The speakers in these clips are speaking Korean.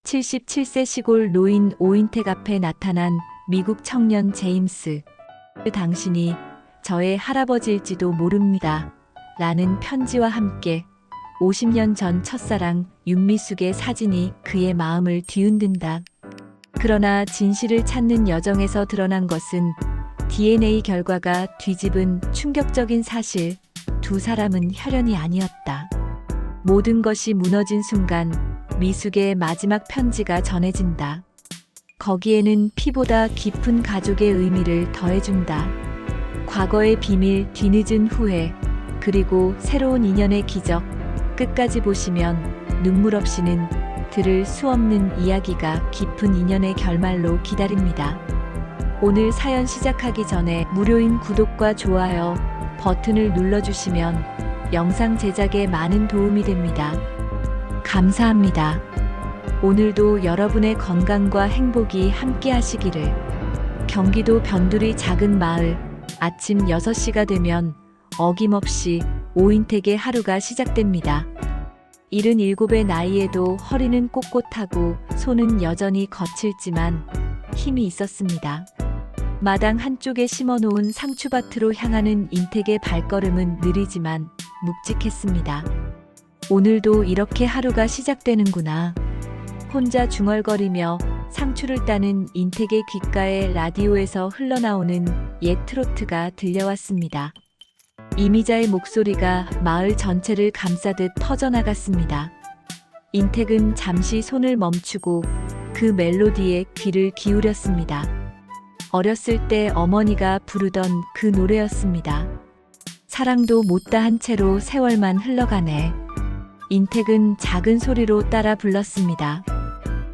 77세 시골 노인 오인택 앞에 나타난 미국 청년 제임스. 당신이 저의 할아버지일지도 모릅니다. 라는 편지와 함께 50년 전 첫사랑 윤미숙의 사진이 그의 마음을 뒤흔든다. 그러나 진실을 찾는 여정에서 드러난 것은 DNA 결과가 뒤집은 충격적인 사실, 두 사람은 혈연이 아니었다. 모든 것이 무너진 순간 미숙의 마지막 편지가 전해진다. 거기에는 피보다 깊은 가족의 의미를 더해준다. 과거의 비밀, 뒤늦은 후회, 그리고 새로운 인연의 기적. 끝까지 보시면 눈물 없이는 들을 수 없는 이야기가 깊은 인연의 결말로 기다립니다. 오늘 사연 시작하기 전에 무료인 구독과 좋아요 버튼을 눌러주시면 영상 제작에 많은 도움이 됩니다. 감사합니다. 오늘도 여러분의 건강과 행복이 함께 하시기를. 경기도 변두리 작은 마을, 아침 6시가 되면 어김없이 오인택의 하루가 시작됩니다. 77의 나이에도 허리는 꼿꼿하고 손은 여전히 거칠지만 힘이 있었습니다. 마당 한쪽에 심어놓은 상추밭으로 향하는 인택의 발걸음은 느리지만 묵직했습니다. 오늘도 이렇게 하루가 시작되는구나. 혼자 중얼거리며 상추를 따는 인택의 귓가에 라디오에서 흘러나오는 옛 트로트가 들려왔습니다. 이미자의 목소리가 마을 전체를 감싸듯 퍼져나갔습니다. 인택은 잠시 손을 멈추고 그 멜로디에 귀를 기울였습니다. 어렸을 때 어머니가 부르던 그 노래였습니다. 사랑도 못다한 채로 세월만 흘러가네. 인택은 작은 소리로 따라 불렀습니다.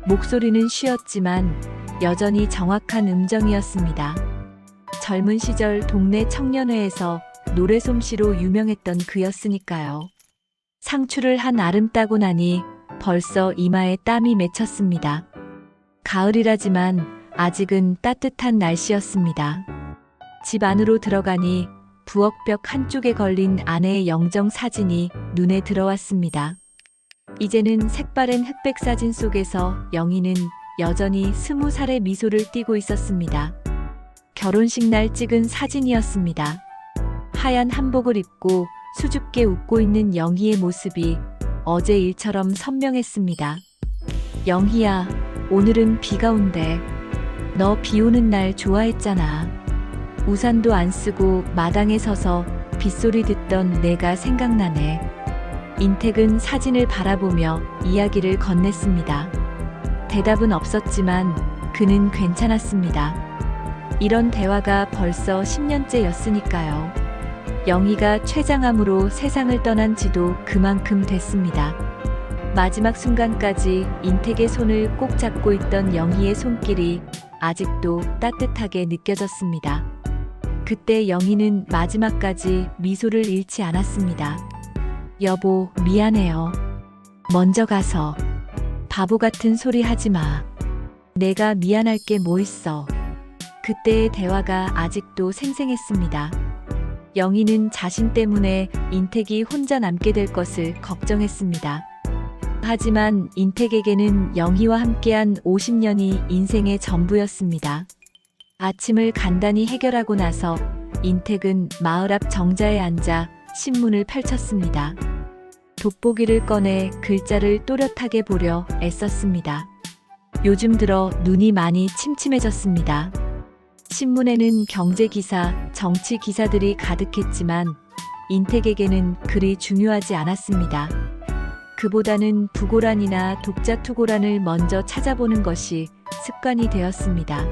목소리는 쉬었지만 여전히 정확한 음정이었습니다. 젊은 시절 동네 청년회에서 노래 솜씨로 유명했던 그였으니까요. 상추를 한 알음 따고 나니 벌써 이마에 땀이 맺혔습니다. 가을이라지만 아직은 따뜻한 날씨였습니다. 집 안으로 들어가니 부엌벽 한쪽에 걸린 아내의 영정 사진이 눈에 들어왔습니다. 이제는 색바랜 흑백 사진 속에서 영희는 여전히 20살의 미소를 띠고 있었습니다. 결혼식 날 찍은 사진이었습니다. 하얀 한복을 입고 수줍게 웃고 있는 영희의 모습이 어제 일처럼 선명했습니다. 영희야, 오늘은 비가 온대. 너 비 오는 날 좋아했잖아. 우산도 안 쓰고 마당에 서서 빗소리 듣던 내가 생각나네. 인택은 사진을 바라보며 이야기를 건넸습니다. 대답은 없었지만 그는 괜찮았습니다. 이런 대화가 벌써 10년째였으니까요. 영희가 췌장암으로 세상을 떠난 지도 그만큼 됐습니다. 마지막 순간까지 인택의 손을 꼭 잡고 있던 영희의 손길이 아직도 따뜻하게 느껴졌습니다. 그때 영희는 마지막까지 미소를 잃지 않았습니다. 여보, 미안해요. 먼저 가서. 바보 같은 소리 하지 마. 내가 미안할 게 뭐 있어. 그때의 대화가 아직도 생생했습니다. 영희는 자신 때문에 인택이 혼자 남게 될 것을 걱정했습니다. 하지만 인택에게는 영희와 함께한 50년이 인생의 전부였습니다. 아침을 간단히 해결하고 나서 인택은 마을 앞 정자에 앉아 신문을 펼쳤습니다. 돋보기를 꺼내 글자를 또렷하게 보려 애썼습니다. 요즘 들어 눈이 많이 침침해졌습니다. 신문에는 경제 기사, 정치 기사들이 가득했지만 인택에게는 그리 중요하지 않았습니다. 그보다는 부고란이나 독자 투고란을 먼저 찾아보는 것이 습관이 되었습니다.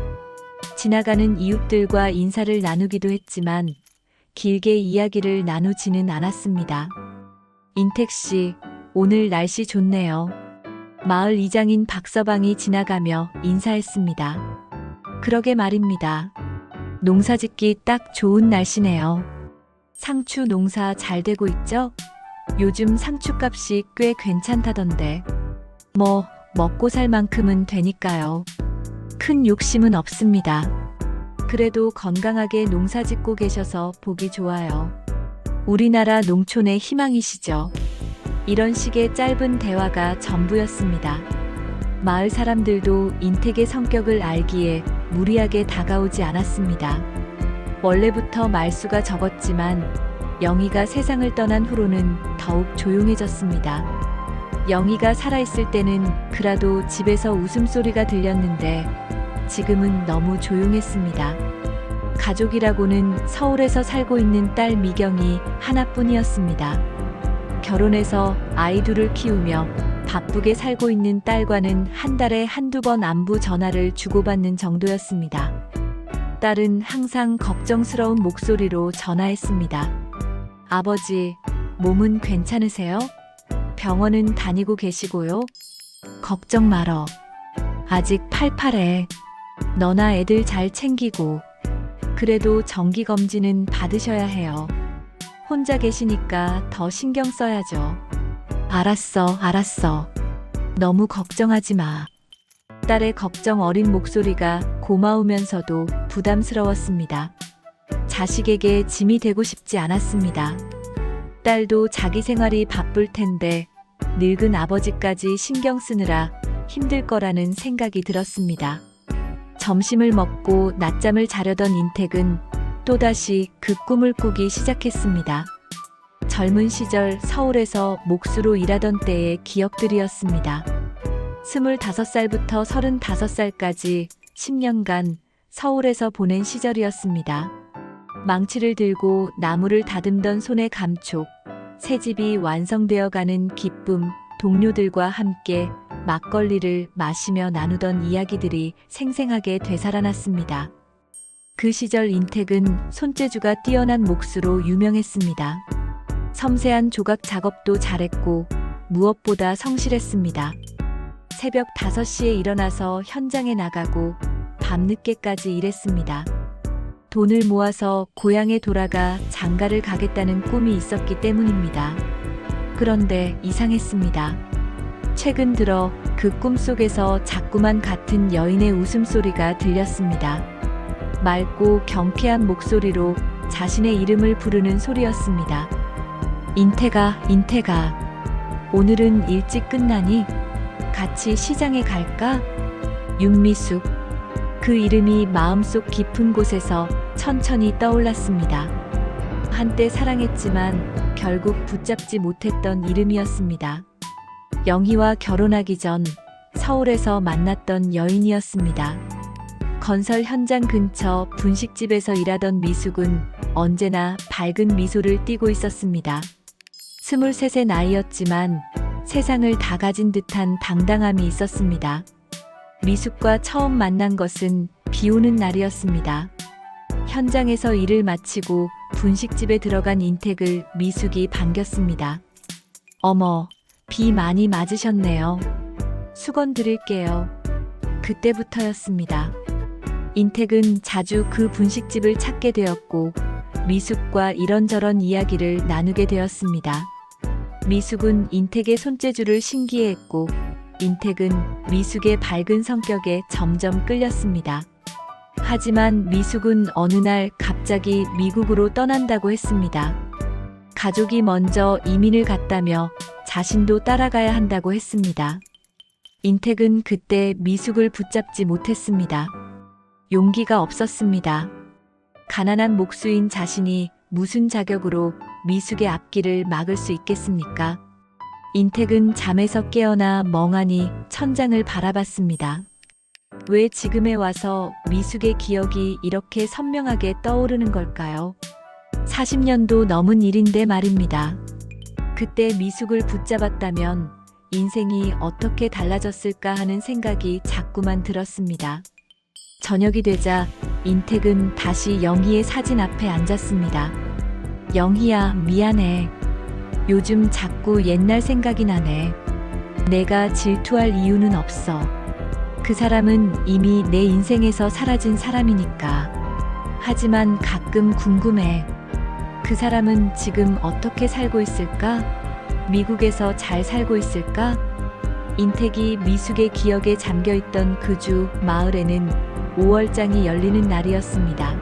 지나가는 이웃들과 인사를 나누기도 했지만 길게 이야기를 나누지는 않았습니다. 인택 씨, 오늘 날씨 좋네요. 마을 이장인 박서방이 지나가며 인사했습니다. 그러게 말입니다. 농사짓기 딱 좋은 날씨네요. 상추 농사 잘 되고 있죠? 요즘 상추값이 꽤 괜찮다던데. 뭐, 먹고 살 만큼은 되니까요. 큰 욕심은 없습니다. 그래도 건강하게 농사 짓고 계셔서 보기 좋아요. 우리나라 농촌의 희망이시죠. 이런 식의 짧은 대화가 전부였습니다. 마을 사람들도 인택의 성격을 알기에 무리하게 다가오지 않았습니다. 원래부터 말수가 적었지만 영희가 세상을 떠난 후로는 더욱 조용해졌습니다. 영희가 살아있을 때는 그라도 집에서 웃음소리가 들렸는데 지금은 너무 조용했습니다. 가족이라고는 서울에서 살고 있는 딸 미경이 하나뿐이었습니다. 결혼해서 아이 둘을 키우며 바쁘게 살고 있는 딸과는 한 달에 한두 번 안부 전화를 주고받는 정도였습니다. 딸은 항상 걱정스러운 목소리로 전화했습니다. 아버지, 몸은 괜찮으세요? 병원은 다니고 계시고요? 걱정 말어. 아직 팔팔해. 너나 애들 잘 챙기고. 그래도 정기검진은 받으셔야 해요. 혼자 계시니까 더 신경 써야죠. 알았어. 너무 걱정하지 마. 딸의 걱정 어린 목소리가 고마우면서도 부담스러웠습니다. 자식에게 짐이 되고 싶지 않았습니다. 딸도 자기 생활이 바쁠 텐데 늙은 아버지까지 신경 쓰느라 힘들 거라는 생각이 들었습니다. 점심을 먹고 낮잠을 자려던 인택은 또다시 그 꿈을 꾸기 시작했습니다. 젊은 시절 서울에서 몫으로 일하던 때의 기억들이었습니다. 25살부터 35살까지 10년간 서울에서 보낸 시절이었습니다. 망치를 들고 나무를 다듬던 손의 감촉, 새집이 완성되어 가는 기쁨, 동료들과 함께 막걸리를 마시며 나누던 이야기들이 생생하게 되살아났습니다. 그 시절 인택은 손재주가 뛰어난 몫으로 유명했습니다. 섬세한 조각 작업도 잘했고 무엇보다 성실했습니다. 새벽 5시에 일어나서 현장에 나가고 밤늦게까지 일했습니다. 돈을 모아서 고향에 돌아가 장가를 가겠다는 꿈이 있었기 때문입니다. 그런데 이상했습니다. 최근 들어 그 꿈속에서 자꾸만 같은 여인의 웃음소리가 들렸습니다. 맑고 경쾌한 목소리로 자신의 이름을 부르는 소리였습니다. 인태가, 오늘은 일찍 끝나니? 같이 시장에 갈까? 윤미숙. 그 이름이 마음속 깊은 곳에서 천천히 떠올랐습니다. 한때 사랑했지만 결국 붙잡지 못했던 이름이었습니다. 영희와 결혼하기 전 서울에서 만났던 여인이었습니다. 건설 현장 근처 분식집에서 일하던 미숙은 언제나 밝은 미소를 띠고 있었습니다. 23세 나이였지만 세상을 다 가진 듯한 당당함이 있었습니다. 미숙과 처음 만난 것은 비 오는 날이었습니다. 현장에서 일을 마치고 분식집에 들어간 인택을 미숙이 반겼습니다. 어머, 비 많이 맞으셨네요. 수건 드릴게요. 그때부터였습니다. 인택은 자주 그 분식집을 찾게 되었고 미숙과 이런저런 이야기를 나누게 되었습니다. 미숙은 인택의 손재주를 신기해했고 인택은 미숙의 밝은 성격에 점점 끌렸습니다. 하지만 미숙은 어느 날 갑자기 미국으로 떠난다고 했습니다. 가족이 먼저 이민을 갔다며 자신도 따라가야 한다고 했습니다. 인택은 그때 미숙을 붙잡지 못했습니다. 용기가 없었습니다. 가난한 목수인 자신이 무슨 자격으로 미숙의 앞길을 막을 수 있겠습니까? 인택은 잠에서 깨어나 멍하니 천장을 바라봤습니다. 왜 지금에 와서 미숙의 기억이 이렇게 선명하게 떠오르는 걸까요? 40년도 넘은 일인데 말입니다. 그때 미숙을 붙잡았다면 인생이 어떻게 달라졌을까 하는 생각이 자꾸만 들었습니다. 저녁이 되자 인택은 다시 영희의 사진 앞에 앉았습니다. 영희야, 미안해. 요즘 자꾸 옛날 생각이 나네. 내가 질투할 이유는 없어. 그 사람은 이미 내 인생에서 사라진 사람이니까. 하지만 가끔 궁금해. 그 사람은 지금 어떻게 살고 있을까? 미국에서 잘 살고 있을까? 인택이 미숙의 기억에 잠겨있던 그 주 마을에는 5월장이 열리는 날이었습니다.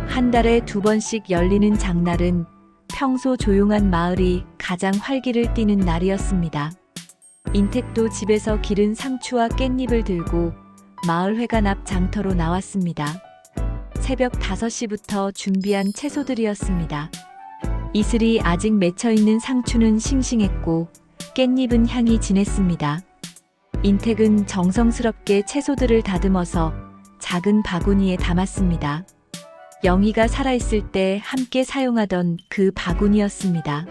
한 달에 2번씩 열리는 장날은 평소 조용한 마을이 가장 활기를 띠는 날이었습니다. 인택도 집에서 기른 상추와 깻잎을 들고 마을회관 앞 장터로 나왔습니다. 새벽 5시부터 준비한 채소들이었습니다. 이슬이 아직 맺혀있는 상추는 싱싱했고 깻잎은 향이 진했습니다. 인택은 정성스럽게 채소들을 다듬어서 작은 바구니에 담았습니다. 영희가 살아있을 때 함께 사용하던 그 바구니였습니다.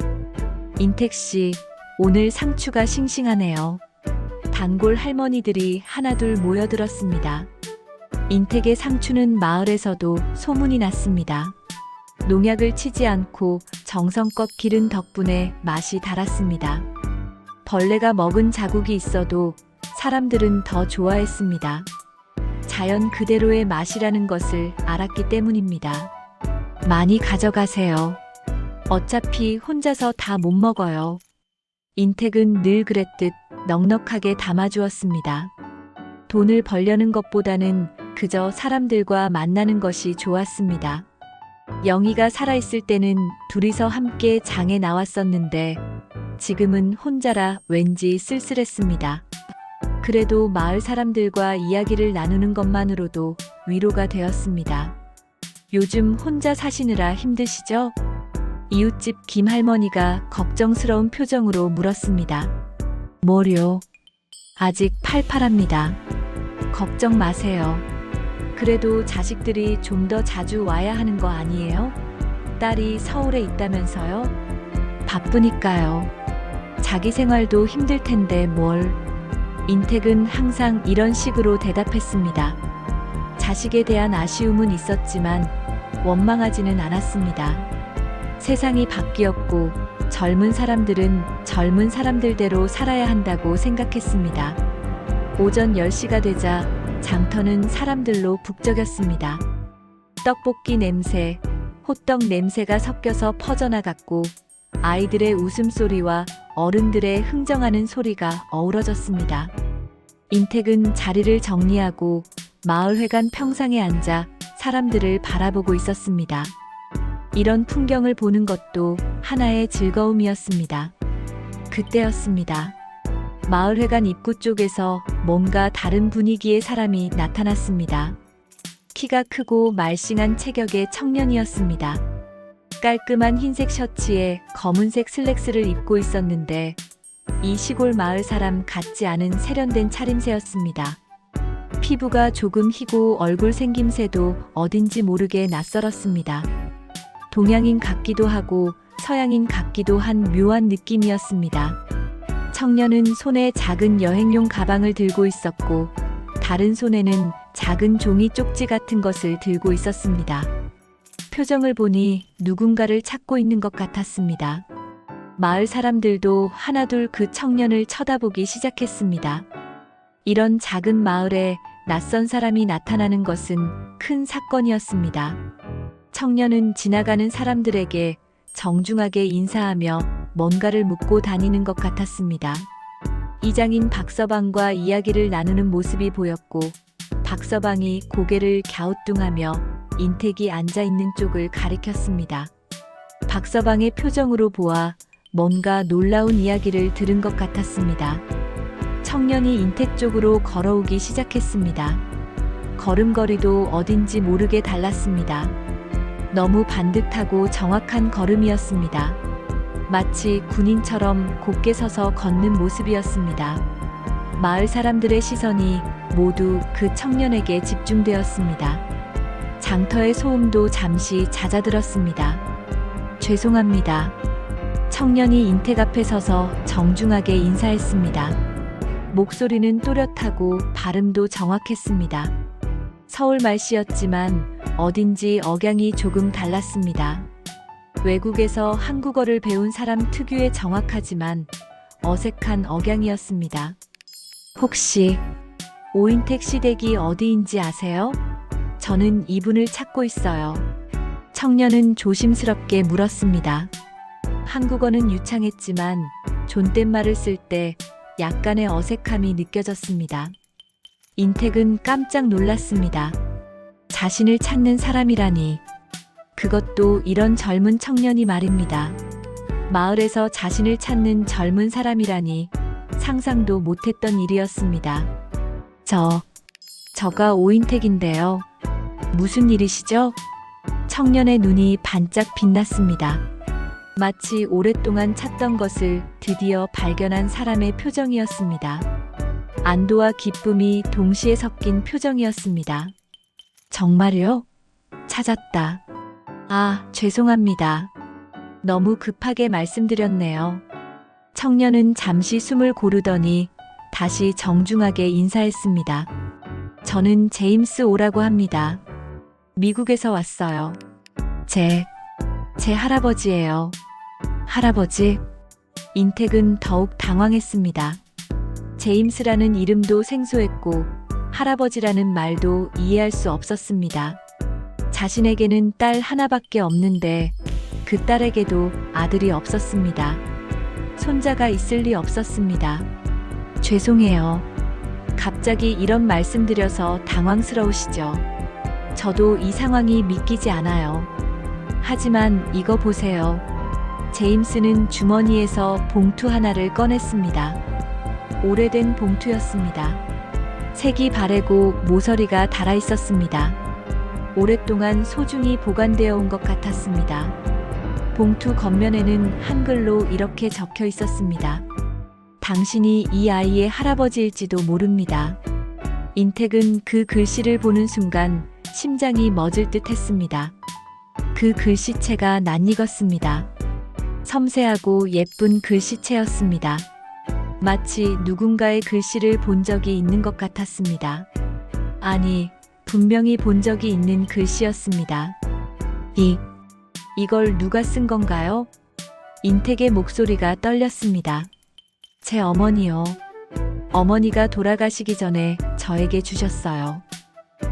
인택 씨, 오늘 상추가 싱싱하네요. 단골 할머니들이 하나둘 모여들었습니다. 인택의 상추는 마을에서도 소문이 났습니다. 농약을 치지 않고 정성껏 기른 덕분에 맛이 달았습니다. 벌레가 먹은 자국이 있어도 사람들은 더 좋아했습니다. 자연 그대로의 맛이라는 것을 알았기 때문입니다. 많이 가져가세요. 어차피 혼자서 다 못 먹어요. 인택은 늘 그랬듯 넉넉하게 담아주었습니다. 돈을 벌려는 것보다는 그저 사람들과 만나는 것이 좋았습니다. 영희가 살아있을 때는 둘이서 함께 장에 나왔었는데 지금은 혼자라 왠지 쓸쓸했습니다. 그래도 마을 사람들과 이야기를 나누는 것만으로도 위로가 되었습니다. 요즘 혼자 사시느라 힘드시죠? 이웃집 김할머니가 걱정스러운 표정으로 물었습니다. 뭐요? 아직 팔팔합니다. 걱정 마세요. 그래도 자식들이 좀 더 자주 와야 하는 거 아니에요? 딸이 서울에 있다면서요? 바쁘니까요. 자기 생활도 힘들 텐데 뭘. 인택은 항상 이런 식으로 대답했습니다. 자식에 대한 아쉬움은 있었지만 원망하지는 않았습니다. 세상이 바뀌었고 젊은 사람들은 젊은 사람들대로 살아야 한다고 생각했습니다. 오전 10시가 되자 장터는 사람들로 북적였습니다. 떡볶이 냄새, 호떡 냄새가 섞여서 퍼져나갔고 아이들의 웃음소리와 어른들의 흥정하는 소리가 어우러졌습니다. 인택은 자리를 정리하고 마을회관 평상에 앉아 사람들을 바라보고 있었습니다. 이런 풍경을 보는 것도 하나의 즐거움이었습니다. 그때였습니다. 마을회관 입구 쪽에서 뭔가 다른 분위기의 사람이 나타났습니다. 키가 크고 말싱한 체격의 청년이었습니다. 깔끔한 흰색 셔츠에 검은색 슬랙스를 입고 있었는데 이 시골 마을 사람 같지 않은 세련된 차림새였습니다. 피부가 조금 희고 얼굴 생김새도 어딘지 모르게 낯설었습니다. 동양인 같기도 하고 서양인 같기도 한 묘한 느낌이었습니다. 청년은 손에 작은 여행용 가방을 들고 있었고 다른 손에는 작은 종이 쪽지 같은 것을 들고 있었습니다. 표정을 보니 누군가를 찾고 있는 것 같았습니다. 마을 사람들도 하나둘 그 청년을 쳐다보기 시작했습니다. 이런 작은 마을에 낯선 사람이 나타나는 것은 큰 사건이었습니다. 청년은 지나가는 사람들에게 정중하게 인사하며 뭔가를 묻고 다니는 것 같았습니다. 이장인 박서방과 이야기를 나누는 모습이 보였고 박서방이 고개를 갸우뚱하며 인택이 앉아있는 쪽을 가리켰습니다. 박서방의 표정으로 보아 뭔가 놀라운 이야기를 들은 것 같았습니다. 청년이 인택 쪽으로 걸어오기 시작했습니다. 걸음걸이도 어딘지 모르게 달랐습니다. 너무 반듯하고 정확한 걸음이었습니다. 마치 군인처럼 곧게 서서 걷는 모습이었습니다. 마을 사람들의 시선이 모두 그 청년에게 집중되었습니다. 장터의 소음도 잠시 잦아들었습니다. 죄송합니다. 청년이 인택 앞에 서서 정중하게 인사했습니다. 목소리는 또렷하고 발음도 정확했습니다. 서울 말씨였지만 어딘지 억양이 조금 달랐습니다. 외국에서 한국어를 배운 사람 특유의 정확하지만 어색한 억양이었습니다. 혹시 오인택 씨 댁이 어디인지 아세요? 저는 이분을 찾고 있어요. 청년은 조심스럽게 물었습니다. 한국어는 유창했지만 존댓말을 쓸 때 약간의 어색함이 느껴졌습니다. 인택은 깜짝 놀랐습니다. 자신을 찾는 사람이라니. 그것도 이런 젊은 청년이 말입니다. 마을에서 자신을 찾는 젊은 사람이라니 상상도 못했던 일이었습니다. 저가 오인택인데요. 무슨 일이시죠? 청년의 눈이 반짝 빛났습니다. 마치 오랫동안 찾던 것을 드디어 발견한 사람의 표정이었습니다. 안도와 기쁨이 동시에 섞인 표정이었습니다. 정말요? 찾았다. 아, 죄송합니다. 너무 급하게 말씀드렸네요. 청년은 잠시 숨을 고르더니 다시 정중하게 인사했습니다. 저는 제임스 오라고 합니다. 미국에서 왔어요. 제 할아버지예요. 할아버지? 인택은 더욱 당황했습니다. 제임스라는 이름도 생소했고 할아버지라는 말도 이해할 수 없었습니다. 자신에게는 딸 하나밖에 없는데 그 딸에게도 아들이 없었습니다. 손자가 있을 리 없었습니다. 죄송해요. 갑자기 이런 말씀드려서 당황스러우시죠? 저도 이 상황이 믿기지 않아요. 하지만 이거 보세요. 제임스는 주머니에서 봉투 하나를 꺼냈습니다. 오래된 봉투였습니다. 색이 바래고 모서리가 달아 있었습니다. 오랫동안 소중히 보관되어 온 것 같았습니다. 봉투 겉면에는 한글로 이렇게 적혀 있었습니다. 당신이 이 아이의 할아버지일지도 모릅니다. 인택은 그 글씨를 보는 순간 심장이 멎을 듯 했습니다. 그 글씨체가 낯익었습니다. 섬세하고 예쁜 글씨체였습니다. 마치 누군가의 글씨를 본 적이 있는 것 같았습니다. 아니, 분명히 본 적이 있는 글씨였습니다. 이걸 누가 쓴 건가요? 인택의 목소리가 떨렸습니다. 제 어머니요. 어머니가 돌아가시기 전에 저에게 주셨어요.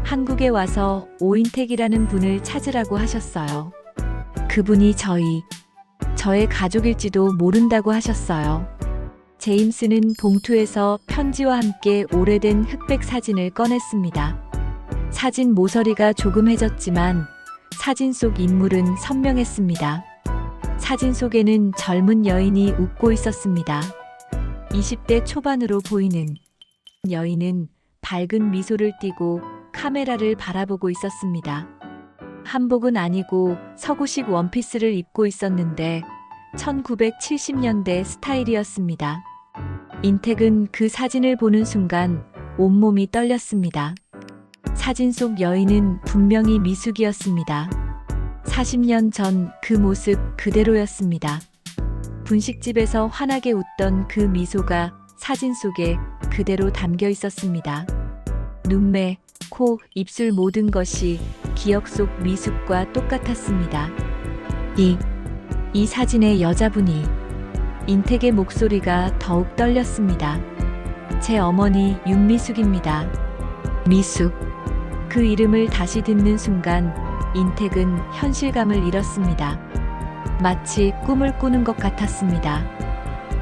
한국에 와서 오인택이라는 분을 찾으라고 하셨어요. 그분이 저의 가족일지도 모른다고 하셨어요. 제임스는 봉투에서 편지와 함께 오래된 흑백 사진을 꺼냈습니다. 사진 모서리가 조금 해졌지만 사진 속 인물은 선명했습니다. 사진 속에는 젊은 여인이 웃고 있었습니다. 20대 초반으로 보이는 여인은 밝은 미소를 띠고 카메라를 바라보고 있었습니다. 한복은 아니고 서구식 원피스를 입고 있었는데 1970년대 스타일이었습니다. 인택은 그 사진을 보는 순간 온몸이 떨렸습니다. 사진 속 여인은 분명히 미숙이었습니다. 40년 전 그 모습 그대로였습니다. 분식집에서 환하게 웃던 그 미소가 사진 속에 그대로 담겨 있었습니다. 눈매, 코, 입술 모든 것이 기억 속 미숙과 똑같았습니다. 이 사진의 여자분이 인택의 목소리가 더욱 떨렸습니다. 제 어머니 윤미숙입니다. 미숙. 그 이름을 다시 듣는 순간 인택은 현실감을 잃었습니다. 마치 꿈을 꾸는 것 같았습니다.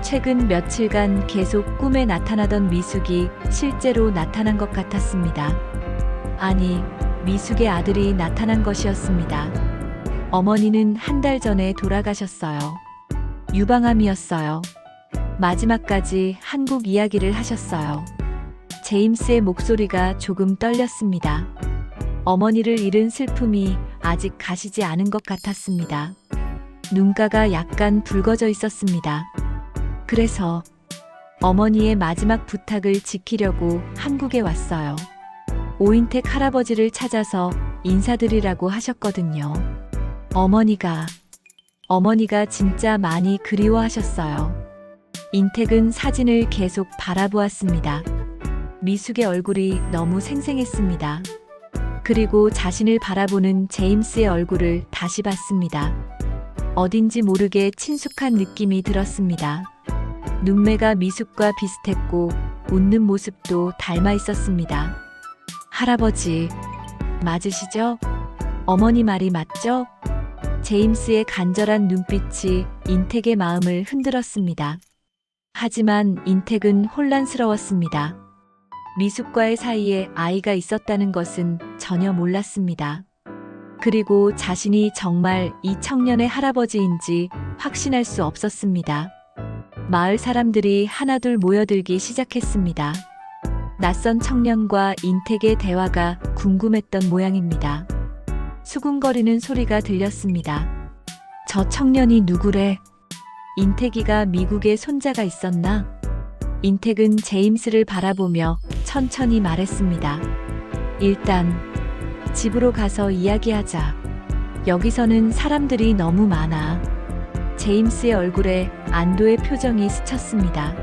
최근 며칠간 계속 꿈에 나타나던 미숙이 실제로 나타난 것 같았습니다. 아니, 미숙의 아들이 나타난 것이었습니다. 어머니는 한 달 전에 돌아가셨어요. 유방암이었어요. 마지막까지 한국 이야기를 하셨어요. 제임스의 목소리가 조금 떨렸습니다. 어머니를 잃은 슬픔이 아직 가시지 않은 것 같았습니다. 눈가가 약간 붉어져 있었습니다. 그래서 어머니의 마지막 부탁을 지키려고 한국에 왔어요. 오인택 할아버지를 찾아서 인사드리라고 하셨거든요. 어머니가 진짜 많이 그리워하셨어요. 인택은 사진을 계속 바라보았습니다. 미숙의 얼굴이 너무 생생했습니다. 그리고 자신을 바라보는 제임스의 얼굴을 다시 봤습니다. 어딘지 모르게 친숙한 느낌이 들었습니다. 눈매가 미숙과 비슷했고 웃는 모습도 닮아 있었습니다. 할아버지, 맞으시죠? 어머니 말이 맞죠? 제임스의 간절한 눈빛이 인택의 마음을 흔들었습니다. 하지만 인택은 혼란스러웠습니다. 미숙과의 사이에 아이가 있었다는 것은 전혀 몰랐습니다. 그리고 자신이 정말 이 청년의 할아버지인지 확신할 수 없었습니다. 마을 사람들이 하나둘 모여들기 시작했습니다. 낯선 청년과 인택의 대화가 궁금했던 모양입니다. 수군거리는 소리가 들렸습니다. 저 청년이 누구래? 인택이가 미국에 손자가 있었나? 인택은 제임스를 바라보며 천천히 말했습니다. 일단 집으로 가서 이야기하자. 여기서는 사람들이 너무 많아. 제임스의 얼굴에 안도의 표정이 스쳤습니다.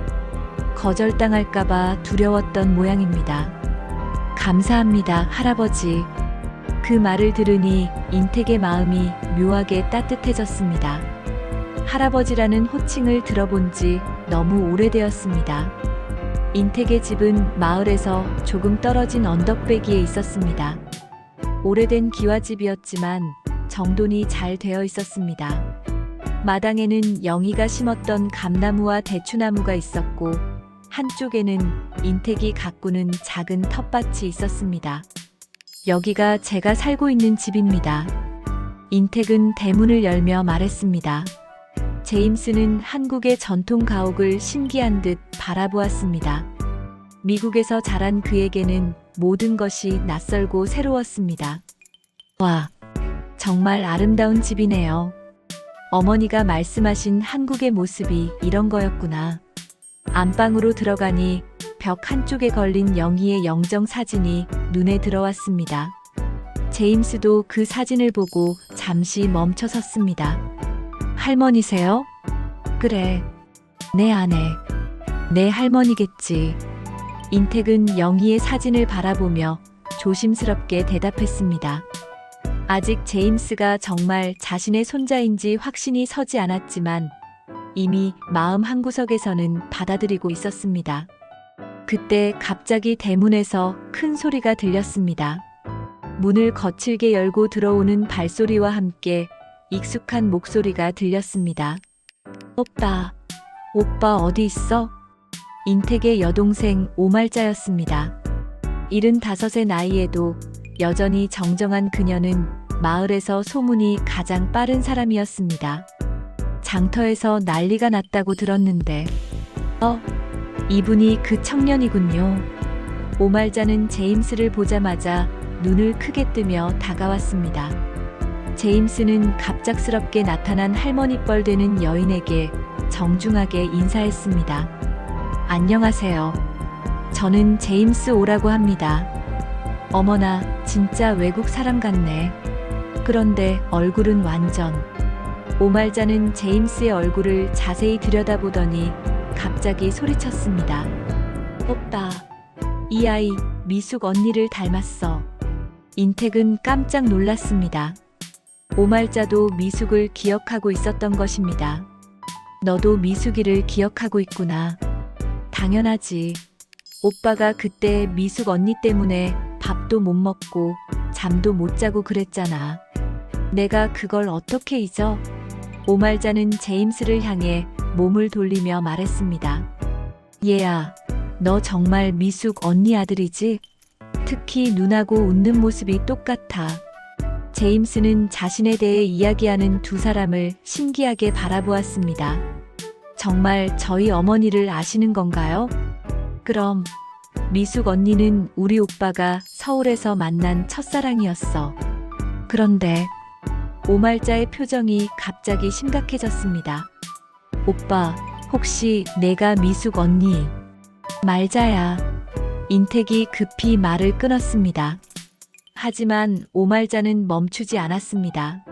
거절당할까봐 두려웠던 모양입니다. 감사합니다, 할아버지. 그 말을 들으니 인택의 마음이 묘하게 따뜻해졌습니다. 할아버지라는 호칭을 들어본 지 너무 오래되었습니다. 인택의 집은 마을에서 조금 떨어진 언덕배기에 있었습니다. 오래된 기와집이었지만 정돈이 잘 되어 있었습니다. 마당에는 영희가 심었던 감나무와 대추나무가 있었고 한쪽에는 인택이 가꾸는 작은 텃밭이 있었습니다. 여기가 제가 살고 있는 집입니다. 인택은 대문을 열며 말했습니다. 제임스는 한국의 전통 가옥을 신기한 듯 바라보았습니다. 미국에서 자란 그에게는 모든 것이 낯설고 새로웠습니다. 와, 정말 아름다운 집이네요. 어머니가 말씀하신 한국의 모습이 이런 거였구나. 안방으로 들어가니 벽 한쪽에 걸린 영희의 영정 사진이 눈에 들어왔습니다. 제임스도 그 사진을 보고 잠시 멈춰 섰습니다. 할머니세요? 그래, 내 아내. 내 할머니겠지. 인택은 영희의 사진을 바라보며 조심스럽게 대답했습니다. 아직 제임스가 정말 자신의 손자인지 확신이 서지 않았지만 이미 마음 한구석에서는 받아들이고 있었습니다. 그때 갑자기 대문에서 큰 소리가 들렸습니다. 문을 거칠게 열고 들어오는 발소리와 함께 익숙한 목소리가 들렸습니다. 오빠, 오빠 어디 있어? 인택의 여동생 오말자였습니다. 75의 나이에도 여전히 정정한 그녀는 마을에서 소문이 가장 빠른 사람이었습니다. 장터에서 난리가 났다고 들었는데, 이분이 그 청년이군요. 오말자는 제임스를 보자마자 눈을 크게 뜨며 다가왔습니다. 제임스는 갑작스럽게 나타난 할머니뻘 되는 여인에게 정중하게 인사했습니다. 안녕하세요. 저는 제임스 오라고 합니다. 어머나, 진짜 외국 사람 같네. 그런데 얼굴은 완전. 오말자는 제임스의 얼굴을 자세히 들여다보더니 갑자기 소리쳤습니다. 오빠, 이 아이 미숙 언니를 닮았어. 인택은 깜짝 놀랐습니다. 오말자도 미숙을 기억하고 있었던 것입니다. 너도 미숙이를 기억하고 있구나. 당연하지. 오빠가 그때 미숙 언니 때문에 밥도 못 먹고 잠도 못 자고 그랬잖아. 내가 그걸 어떻게 잊어? 오말자는 제임스를 향해 몸을 돌리며 말했습니다. 얘야, 너 정말 미숙 언니 아들이지? 특히 눈하고 웃는 모습이 똑같아. 제임스는 자신에 대해 이야기하는 두 사람을 신기하게 바라보았습니다. 정말 저희 어머니를 아시는 건가요? 그럼 미숙 언니는 우리 오빠가 서울에서 만난 첫사랑이었어. 그런데 오말자의 표정이 갑자기 심각해졌습니다. 오빠, 혹시 내가 미숙 언니? 말자야. 인택이 급히 말을 끊었습니다. 하지만 오말자는 멈추지 않았습니다.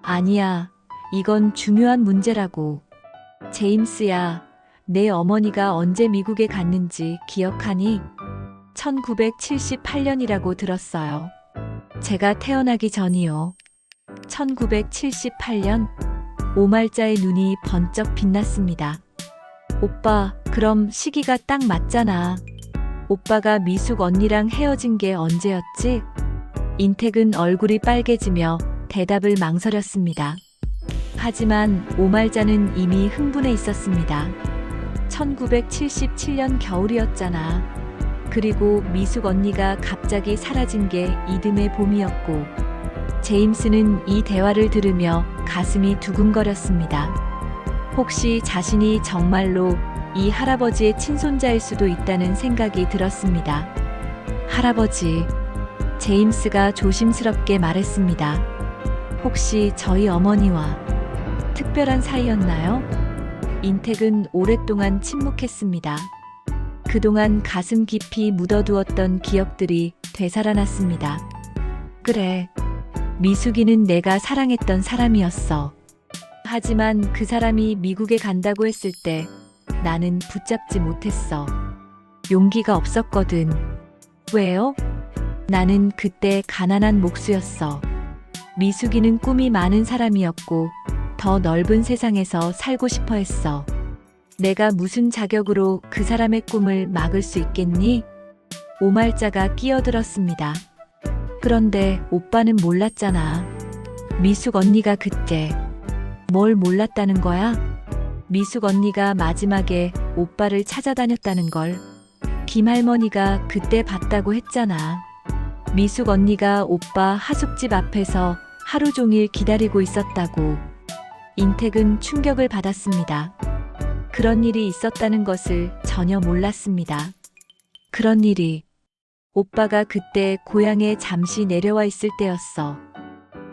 아니야, 이건 중요한 문제라고. 제임스야, 내 어머니가 언제 미국에 갔는지 기억하니? 1978년이라고 들었어요. 제가 태어나기 전이요. 1978년? 오말자의 눈이 번쩍 빛났습니다. 오빠, 그럼 시기가 딱 맞잖아. 오빠가 미숙 언니랑 헤어진 게 언제였지? 인택은 얼굴이 빨개지며 대답을 망설였습니다. 하지만 오말자는 이미 흥분해 있었습니다. 1977년 겨울이었잖아. 그리고 미숙 언니가 갑자기 사라진 게 이듬해 봄이었고, 제임스는 이 대화를 들으며 가슴이 두근거렸습니다. 혹시 자신이 정말로 이 할아버지의 친손자일 수도 있다는 생각이 들었습니다. 할아버지, 제임스가 조심스럽게 말했습니다. 혹시 저희 어머니와 특별한 사이였나요? 인택은 오랫동안 침묵했습니다. 그동안 가슴 깊이 묻어두었던 기억들이 되살아났습니다. 그래, 미숙이는 내가 사랑했던 사람이었어. 하지만 그 사람이 미국에 간다고 했을 때 나는 붙잡지 못했어. 용기가 없었거든. 왜요? 나는 그때 가난한 목수였어. 미숙이는 꿈이 많은 사람이었고 더 넓은 세상에서 살고 싶어 했어. 내가 무슨 자격으로 그 사람의 꿈을 막을 수 있겠니? 오말자가 끼어들었습니다. 그런데 오빠는 몰랐잖아. 미숙 언니가 그때 뭘 몰랐다는 거야? 미숙 언니가 마지막에 오빠를 찾아다녔다는 걸 김할머니가 그때 봤다고 했잖아. 미숙 언니가 오빠 하숙집 앞에서 하루 종일 기다리고 있었다고. 인택은 충격을 받았습니다. 그런 일이 있었다는 것을 전혀 몰랐습니다. 그런 일이 오빠가 그때 고향에 잠시 내려와 있을 때였어.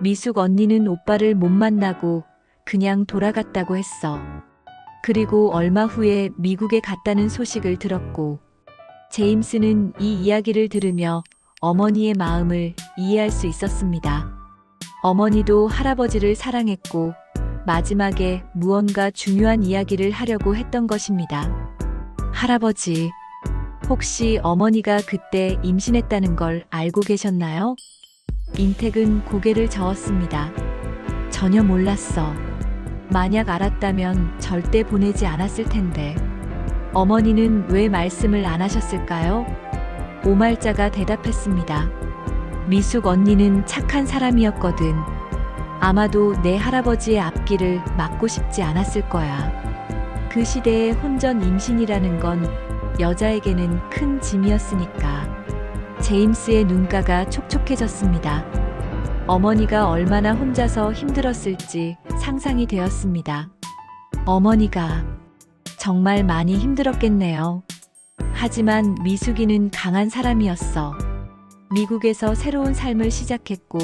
미숙 언니는 오빠를 못 만나고 그냥 돌아갔다고 했어. 그리고 얼마 후에 미국에 갔다는 소식을 들었고, 제임스는 이 이야기를 들으며 어머니의 마음을 이해할 수 있었습니다. 어머니도 할아버지를 사랑했고 마지막에 무언가 중요한 이야기를 하려고 했던 것입니다. 할아버지, 혹시 어머니가 그때 임신했다는 걸 알고 계셨나요? 인택은 고개를 저었습니다. 전혀 몰랐어. 만약 알았다면 절대 보내지 않았을 텐데. 어머니는 왜 말씀을 안 하셨을까요? 오말자가 대답했습니다. 미숙 언니는 착한 사람이었거든. 아마도 내 할아버지의 앞길을 막고 싶지 않았을 거야. 그 시대에 혼전 임신이라는 건 여자에게는 큰 짐이었으니까. 제임스의 눈가가 촉촉해졌습니다. 어머니가 얼마나 혼자서 힘들었을지 상상이 되었습니다. 어머니가 정말 많이 힘들었겠네요. 하지만 미숙이는 강한 사람이었어. 미국에서 새로운 삶을 시작했고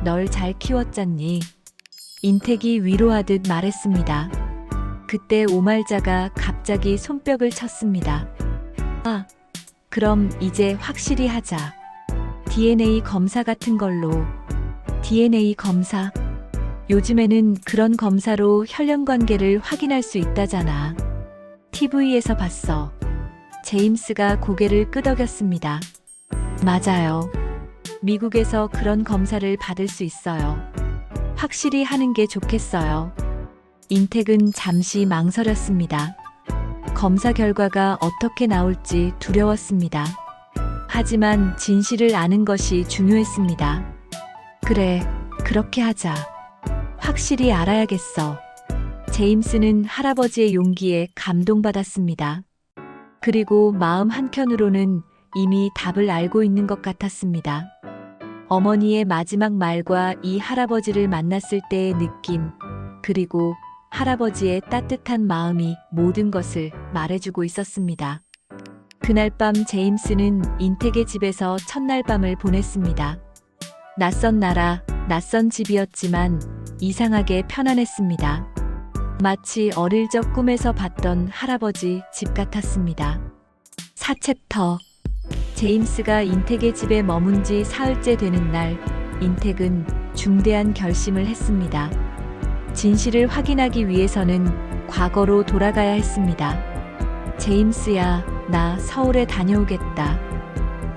널 잘 키웠잖니. 인택이 위로하듯 말했습니다. 그때 오말자가 갑자기 손뼉을 쳤습니다. 아, 그럼 이제 확실히 하자. DNA 검사 같은 걸로. DNA 검사? 요즘에는 그런 검사로 혈연 관계를 확인할 수 있다잖아. TV에서 봤어. 제임스가 고개를 끄덕였습니다. 맞아요. 미국에서 그런 검사를 받을 수 있어요. 확실히 하는 게 좋겠어요. 인택은 잠시 망설였습니다. 검사 결과가 어떻게 나올지 두려웠습니다. 하지만 진실을 아는 것이 중요했습니다. 그래, 그렇게 하자. 확실히 알아야겠어. 제임스는 할아버지의 용기에 감동받았습니다. 그리고 마음 한켠으로는 이미 답을 알고 있는 것 같았습니다. 어머니의 마지막 말과 이 할아버지를 만났을 때의 느낌, 그리고 할아버지의 따뜻한 마음이 모든 것을 말해주고 있었습니다. 그날 밤 제임스는 인택의 집에서 첫날 밤을 보냈습니다. 낯선 나라, 낯선 집이었지만 이상하게 편안했습니다. 마치 어릴 적 꿈에서 봤던 할아버지 집 같았습니다. 4챕터. 제임스가 인택의 집에 머문 지 사흘째 되는 날, 인택은 중대한 결심을 했습니다. 진실을 확인하기 위해서는 과거로 돌아가야 했습니다. 제임스야, 나 서울에 다녀오겠다.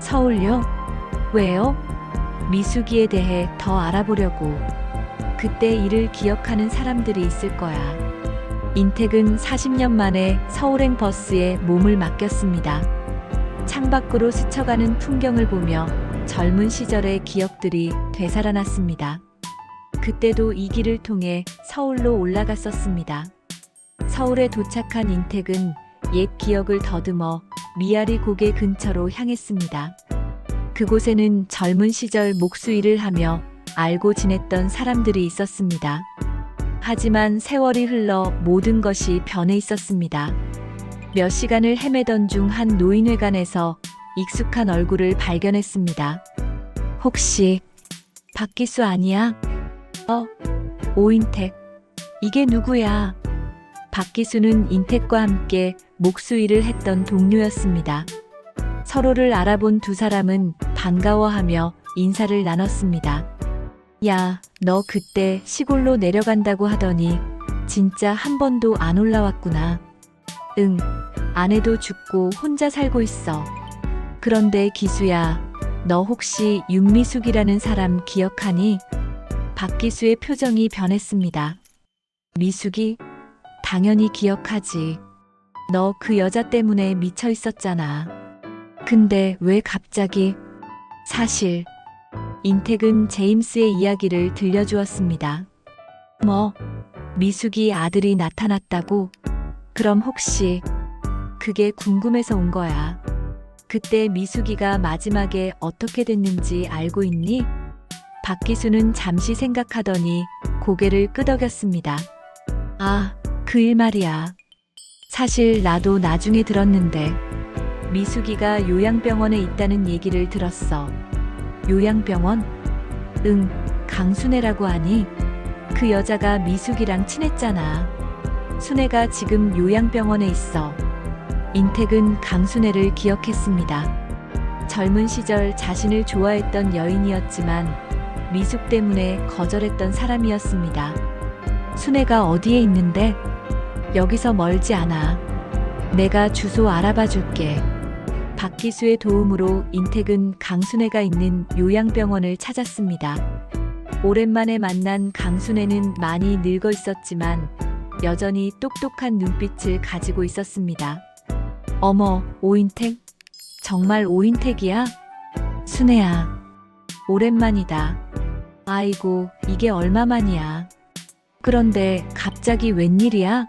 서울요? 왜요? 미숙이에 대해 더 알아보려고. 그때 일을 기억하는 사람들이 있을 거야. 인택은 40년 만에 서울행 버스에 몸을 맡겼습니다. 창밖으로 스쳐가는 풍경을 보며 젊은 시절의 기억들이 되살아났습니다. 그때도 이 길을 통해 서울로 올라갔었습니다. 서울에 도착한 인택은 옛 기억을 더듬어 미아리 고개 근처로 향했습니다. 그곳에는 젊은 시절 목수 일을 하며 알고 지냈던 사람들이 있었습니다. 하지만 세월이 흘러 모든 것이 변해 있었습니다. 몇 시간을 헤매던 중 한 노인회관에서 익숙한 얼굴을 발견했습니다. 혹시 박기수 아니야? 오인택. 이게 누구야? 박기수는 인택과 함께 목수일을 했던 동료였습니다. 서로를 알아본 두 사람은 반가워하며 인사를 나눴습니다. 야, 너 그때 시골로 내려간다고 하더니 진짜 한 번도 안 올라왔구나. 응, 아내도 죽고 혼자 살고 있어. 그런데 기수야, 너 혹시 윤미숙이라는 사람 기억하니? 박기수의 표정이 변했습니다. 미숙이? 당연히 기억하지. 너 그 여자 때문에 미쳐 있었잖아. 근데 왜 갑자기? 사실 인택은 제임스의 이야기를 들려주었습니다. 뭐, 미숙이 아들이 나타났다고? 그럼 혹시 그게 궁금해서 온 거야. 그때 미숙이가 마지막에 어떻게 됐는지 알고 있니? 박기수는 잠시 생각하더니 고개를 끄덕였습니다. 아, 그 일 말이야. 사실 나도 나중에 들었는데 미숙이가 요양병원에 있다는 얘기를 들었어. 요양병원? 응, 강순애라고 하니? 그 여자가 미숙이랑 친했잖아. 순애가 지금 요양병원에 있어. 인택은 강순애를 기억했습니다. 젊은 시절 자신을 좋아했던 여인이었지만 미숙 때문에 거절했던 사람이었습니다. 순애가 어디에 있는데? 여기서 멀지 않아. 내가 주소 알아봐 줄게. 박기수의 도움으로 인택은 강순애가 있는 요양병원을 찾았습니다. 오랜만에 만난 강순애는 많이 늙어 있었지만 여전히 똑똑한 눈빛을 가지고 있었습니다. 어머, 오인택? 정말 오인택이야? 순애야, 오랜만이다. 아이고, 이게 얼마만이야. 그런데 갑자기 웬일이야?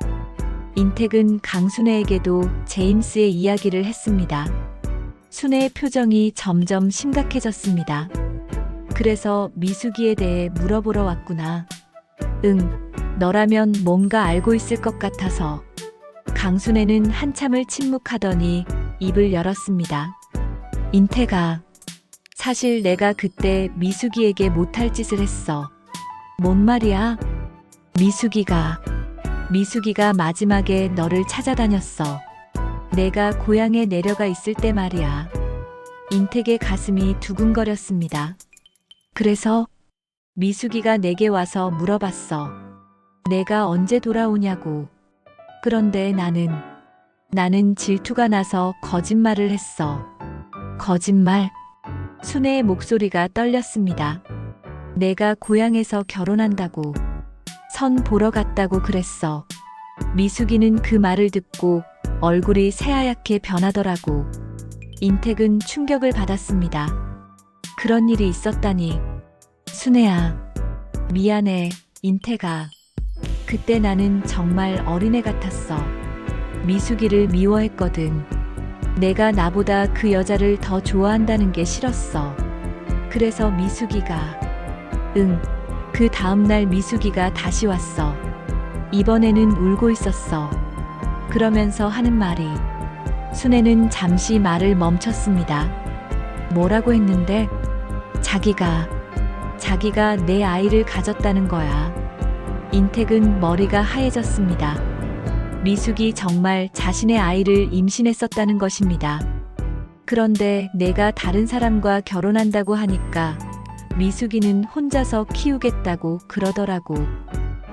인택은 강순애에게도 제임스의 이야기를 했습니다. 순애의 표정이 점점 심각해졌습니다. 그래서 미숙이에 대해 물어보러 왔구나. 응, 너라면 뭔가 알고 있을 것 같아서. 강순애는 한참을 침묵하더니 입을 열었습니다. 인택아, 사실 내가 그때 미숙이에게 못할 짓을 했어. 뭔 말이야? 미숙이가 마지막에 너를 찾아다녔어. 내가 고향에 내려가 있을 때 말이야. 인택의 가슴이 두근거렸습니다. 그래서 미숙이가 내게 와서 물어봤어. 내가 언제 돌아오냐고. 그런데 나는 질투가 나서 거짓말을 했어. 거짓말? 순애의 목소리가 떨렸습니다. 내가 고향에서 결혼한다고. 선 보러 갔다고 그랬어. 미숙이는 그 말을 듣고 얼굴이 새하얗게 변하더라고. 인택은 충격을 받았습니다. 그런 일이 있었다니. 순애야, 미안해, 인택아. 그때 나는 정말 어린애 같았어. 미숙이를 미워했거든. 내가 나보다 그 여자를 더 좋아한다는 게 싫었어. 그래서 미숙이가. 그 다음날 미숙이가 다시 왔어. 이번에는 울고 있었어. 그러면서 하는 말이. 순애는 잠시 말을 멈췄습니다. 뭐라고 했는데? 자기가 내 아이를 가졌다는 거야. 인택은 머리가 하얘졌습니다. 미숙이 정말 자신의 아이를 임신했었다는 것입니다. 그런데 내가 다른 사람과 결혼한다고 하니까 미숙이는 혼자서 키우겠다고 그러더라고.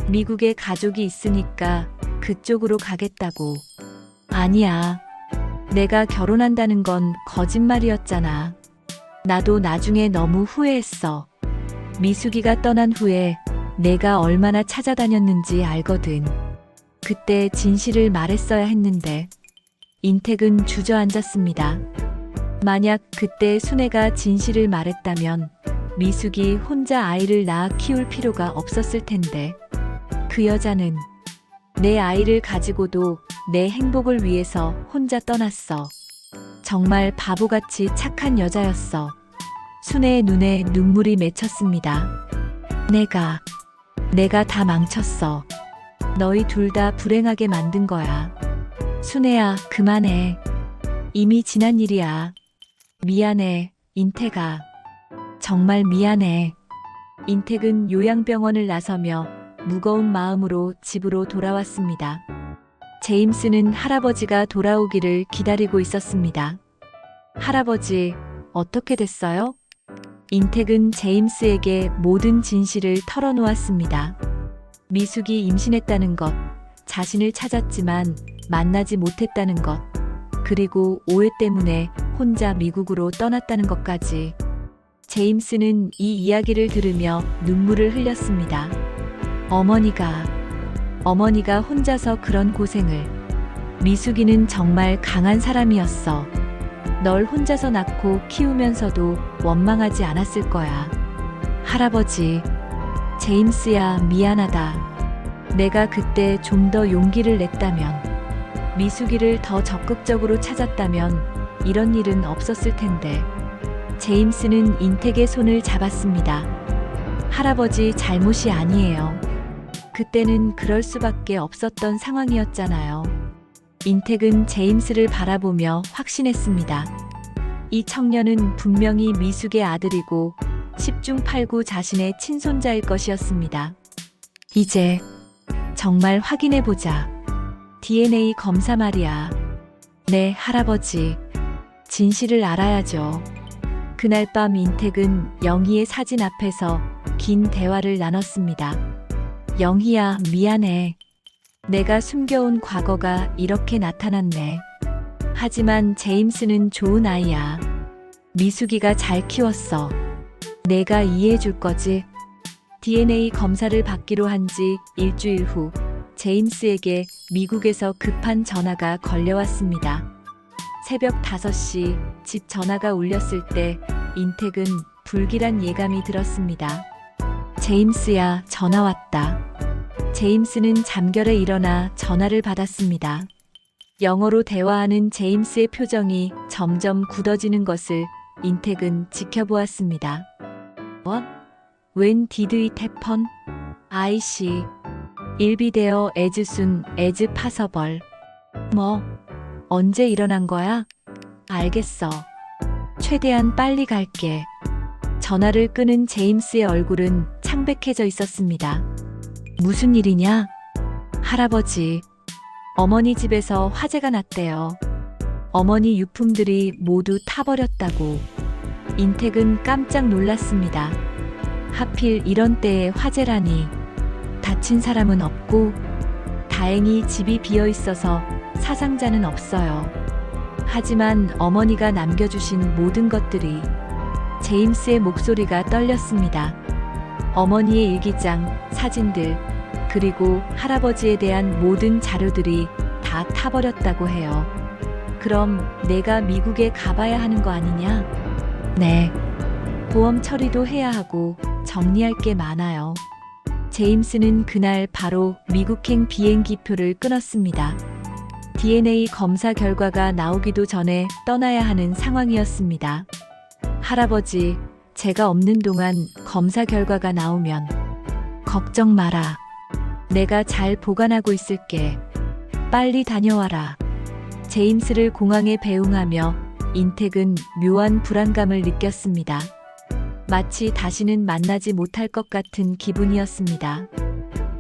미국에 가족이 있으니까 그쪽으로 가겠다고. 아니야. 내가 결혼한다는 건 거짓말이었잖아. 나도 나중에 너무 후회했어. 미숙이가 떠난 후에 내가 얼마나 찾아다녔는지 알거든. 그때 진실을 말했어야 했는데. 인택은 주저앉았습니다. 만약 그때 순애가 진실을 말했다면 미숙이 혼자 아이를 낳아 키울 필요가 없었을 텐데. 그 여자는 내 아이를 가지고도 내 행복을 위해서 혼자 떠났어. 정말 바보같이 착한 여자였어. 순애의 눈에 눈물이 맺혔습니다. 내가 다 망쳤어. 너희 둘 다 불행하게 만든 거야. 순애야, 그만해. 이미 지난 일이야. 미안해, 인택아. 정말 미안해. 인택은 요양병원을 나서며 무거운 마음으로 집으로 돌아왔습니다. 제임스는 할아버지가 돌아오기를 기다리고 있었습니다. 할아버지, 어떻게 됐어요? 인택은 제임스에게 모든 진실을 털어놓았습니다. 미숙이 임신했다는 것, 자신을 찾았지만 만나지 못했다는 것, 그리고 오해 때문에 혼자 미국으로 떠났다는 것까지. 제임스는 이 이야기를 들으며 눈물을 흘렸습니다. 어머니가 혼자서 그런 고생을. 미숙이는 정말 강한 사람이었어. 널 혼자서 낳고 키우면서도 원망하지 않았을 거야. 할아버지, 제임스야, 미안하다. 내가 그때 좀 더 용기를 냈다면, 미숙이를 더 적극적으로 찾았다면 이런 일은 없었을 텐데. 제임스는 인택의 손을 잡았습니다. 할아버지 잘못이 아니에요. 그때는 그럴 수밖에 없었던 상황이었잖아요. 인택은 제임스를 바라보며 확신했습니다. 이 청년은 분명히 미숙의 아들이고 10중 8구 자신의 친손자일 것이었습니다. 이제 정말 확인해보자. DNA 검사 말이야. 네, 할아버지. 진실을 알아야죠. 그날 밤 인택은 영희의 사진 앞에서 긴 대화를 나눴습니다. 영희야, 미안해. 내가 숨겨온 과거가 이렇게 나타났네. 하지만 제임스는 좋은 아이야. 미숙이가 잘 키웠어. 내가 이해해줄 거지? DNA 검사를 받기로 한 지 일주일 후, 제임스에게 미국에서 급한 전화가 걸려왔습니다. 새벽 5시 집 전화가 울렸을 때 인택은 불길한 예감이 들었습니다. 제임스야, 전화 왔다. 제임스는 잠결에 일어나 전화를 받았습니다. 영어로 대화하는 제임스의 표정이 점점 굳어지는 것을 인택은 지켜보았습니다. What? When did it happen? I see. It'll be there as soon as possible. 뭐? 언제 일어난 거야? 알겠어. 최대한 빨리 갈게. 전화를 끄는 제임스의 얼굴은 창백해져 있었습니다. 무슨 일이냐? 할아버지, 어머니 집에서 화재가 났대요. 어머니 유품들이 모두 타버렸다고. 인택은 깜짝 놀랐습니다. 하필 이런 때에 화재라니. 다친 사람은 없고, 다행히 집이 비어 있어서 사상자는 없어요. 하지만 어머니가 남겨주신 모든 것들이. 제임스의 목소리가 떨렸습니다. 어머니의 일기장, 사진들, 그리고 할아버지에 대한 모든 자료들이 다 타버렸다고 해요. 그럼 내가 미국에 가봐야 하는 거 아니냐? 네. 보험 처리도 해야 하고 정리할 게 많아요. 제임스는 그날 바로 미국행 비행기표를 끊었습니다. DNA 검사 결과가 나오기도 전에 떠나야 하는 상황이었습니다. 할아버지, 제가 없는 동안 검사 결과가 나오면 걱정 마라. 내가 잘 보관하고 있을게. 빨리 다녀와라. 제임스를 공항에 배웅하며 인택은 묘한 불안감을 느꼈습니다. 마치 다시는 만나지 못할 것 같은 기분이었습니다.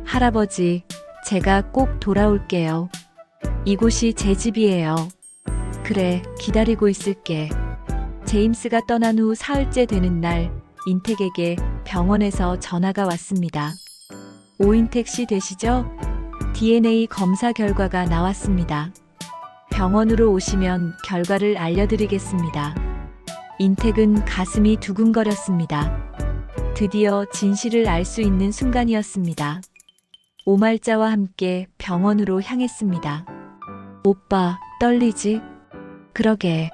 할아버지, 제가 꼭 돌아올게요. 이곳이 제 집이에요. 그래, 기다리고 있을게. 제임스가 떠난 후 사흘째 되는 날, 인택에게 병원에서 전화가 왔습니다. 오인택 씨 되시죠? DNA 검사 결과가 나왔습니다. 병원으로 오시면 결과를 알려드리겠습니다. 인택은 가슴이 두근거렸습니다. 드디어 진실을 알 수 있는 순간이었습니다. 오말자와 함께 병원으로 향했습니다. 오빠, 떨리지? 그러게.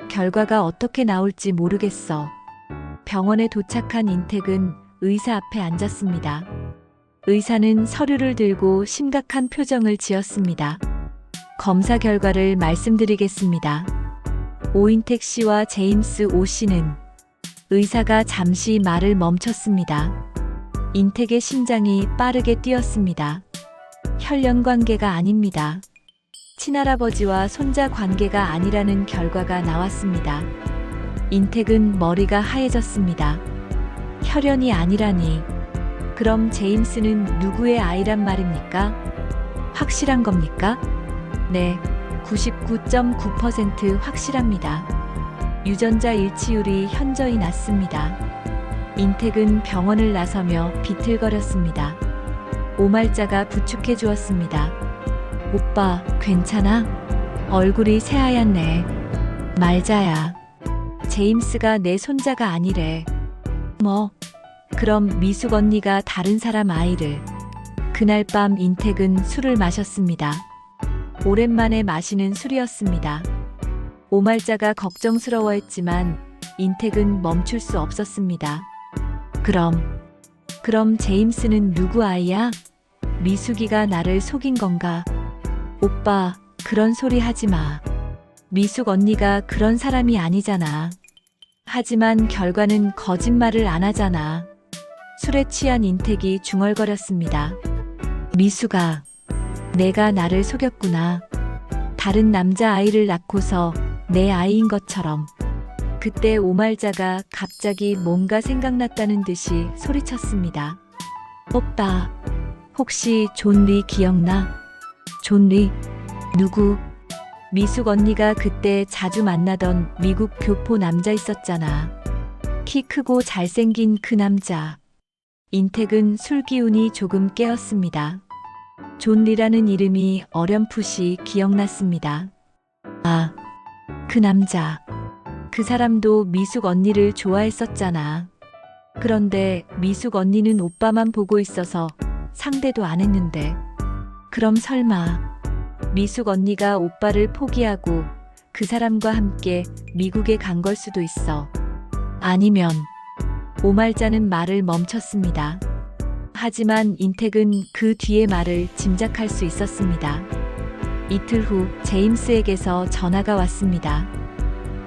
결과가 어떻게 나올지 모르겠어. 병원에 도착한 인택은 의사 앞에 앉았습니다. 의사는 서류를 들고 심각한 표정을 지었습니다. 검사 결과를 말씀드리겠습니다. 오인택 씨와 제임스 오 씨는. 의사가 잠시 말을 멈췄습니다. 인택의 심장이 빠르게 뛰었습니다. 혈연 관계가 아닙니다. 친할아버지와 손자 관계가 아니라는 결과가 나왔습니다. 인택은 머리가 하얘졌습니다. 혈연이 아니라니. 그럼 제임스는 누구의 아이란 말입니까? 확실한 겁니까? 네, 99.9% 확실합니다. 유전자 일치율이 현저히 낮습니다. 인택은 병원을 나서며 비틀거렸습니다. 오말자가 부축해 주었습니다. 오빠, 괜찮아? 얼굴이 새하얗네. 말자야. 제임스가 내 손자가 아니래. 뭐? 그럼 미숙 언니가 다른 사람 아이를. 그날 밤 인택은 술을 마셨습니다. 오랜만에 마시는 술이었습니다. 오말자가 걱정스러워했지만 인택은 멈출 수 없었습니다. 그럼 제임스는 누구 아이야? 미숙이가 나를 속인 건가? 오빠, 그런 소리 하지 마. 미숙 언니가 그런 사람이 아니잖아. 하지만 결과는 거짓말을 안 하잖아. 술에 취한 인택이 중얼거렸습니다. 미숙아, 내가 나를 속였구나. 다른 남자 아이를 낳고서 내 아이인 것처럼. 그때 오말자가 갑자기 뭔가 생각났다는 듯이 소리쳤습니다. 오빠, 혹시 존 리 기억나? 존 리? 누구? 미숙 언니가 그때 자주 만나던 미국 교포 남자 있었잖아. 키 크고 잘생긴 그 남자. 인택은 술 기운이 조금 깨었습니다. 존 리라는 이름이 어렴풋이 기억났습니다. 아, 그 남자. 그 사람도 미숙 언니를 좋아했었잖아. 그런데 미숙 언니는 오빠만 보고 있어서 상대도 안 했는데. 그럼 설마 미숙 언니가 오빠를 포기하고 그 사람과 함께 미국에 간 걸 수도 있어. 아니면 오말자는 말을 멈췄습니다. 하지만 인택은 그 뒤의 말을 짐작할 수 있었습니다. 이틀 후 제임스에게서 전화가 왔습니다.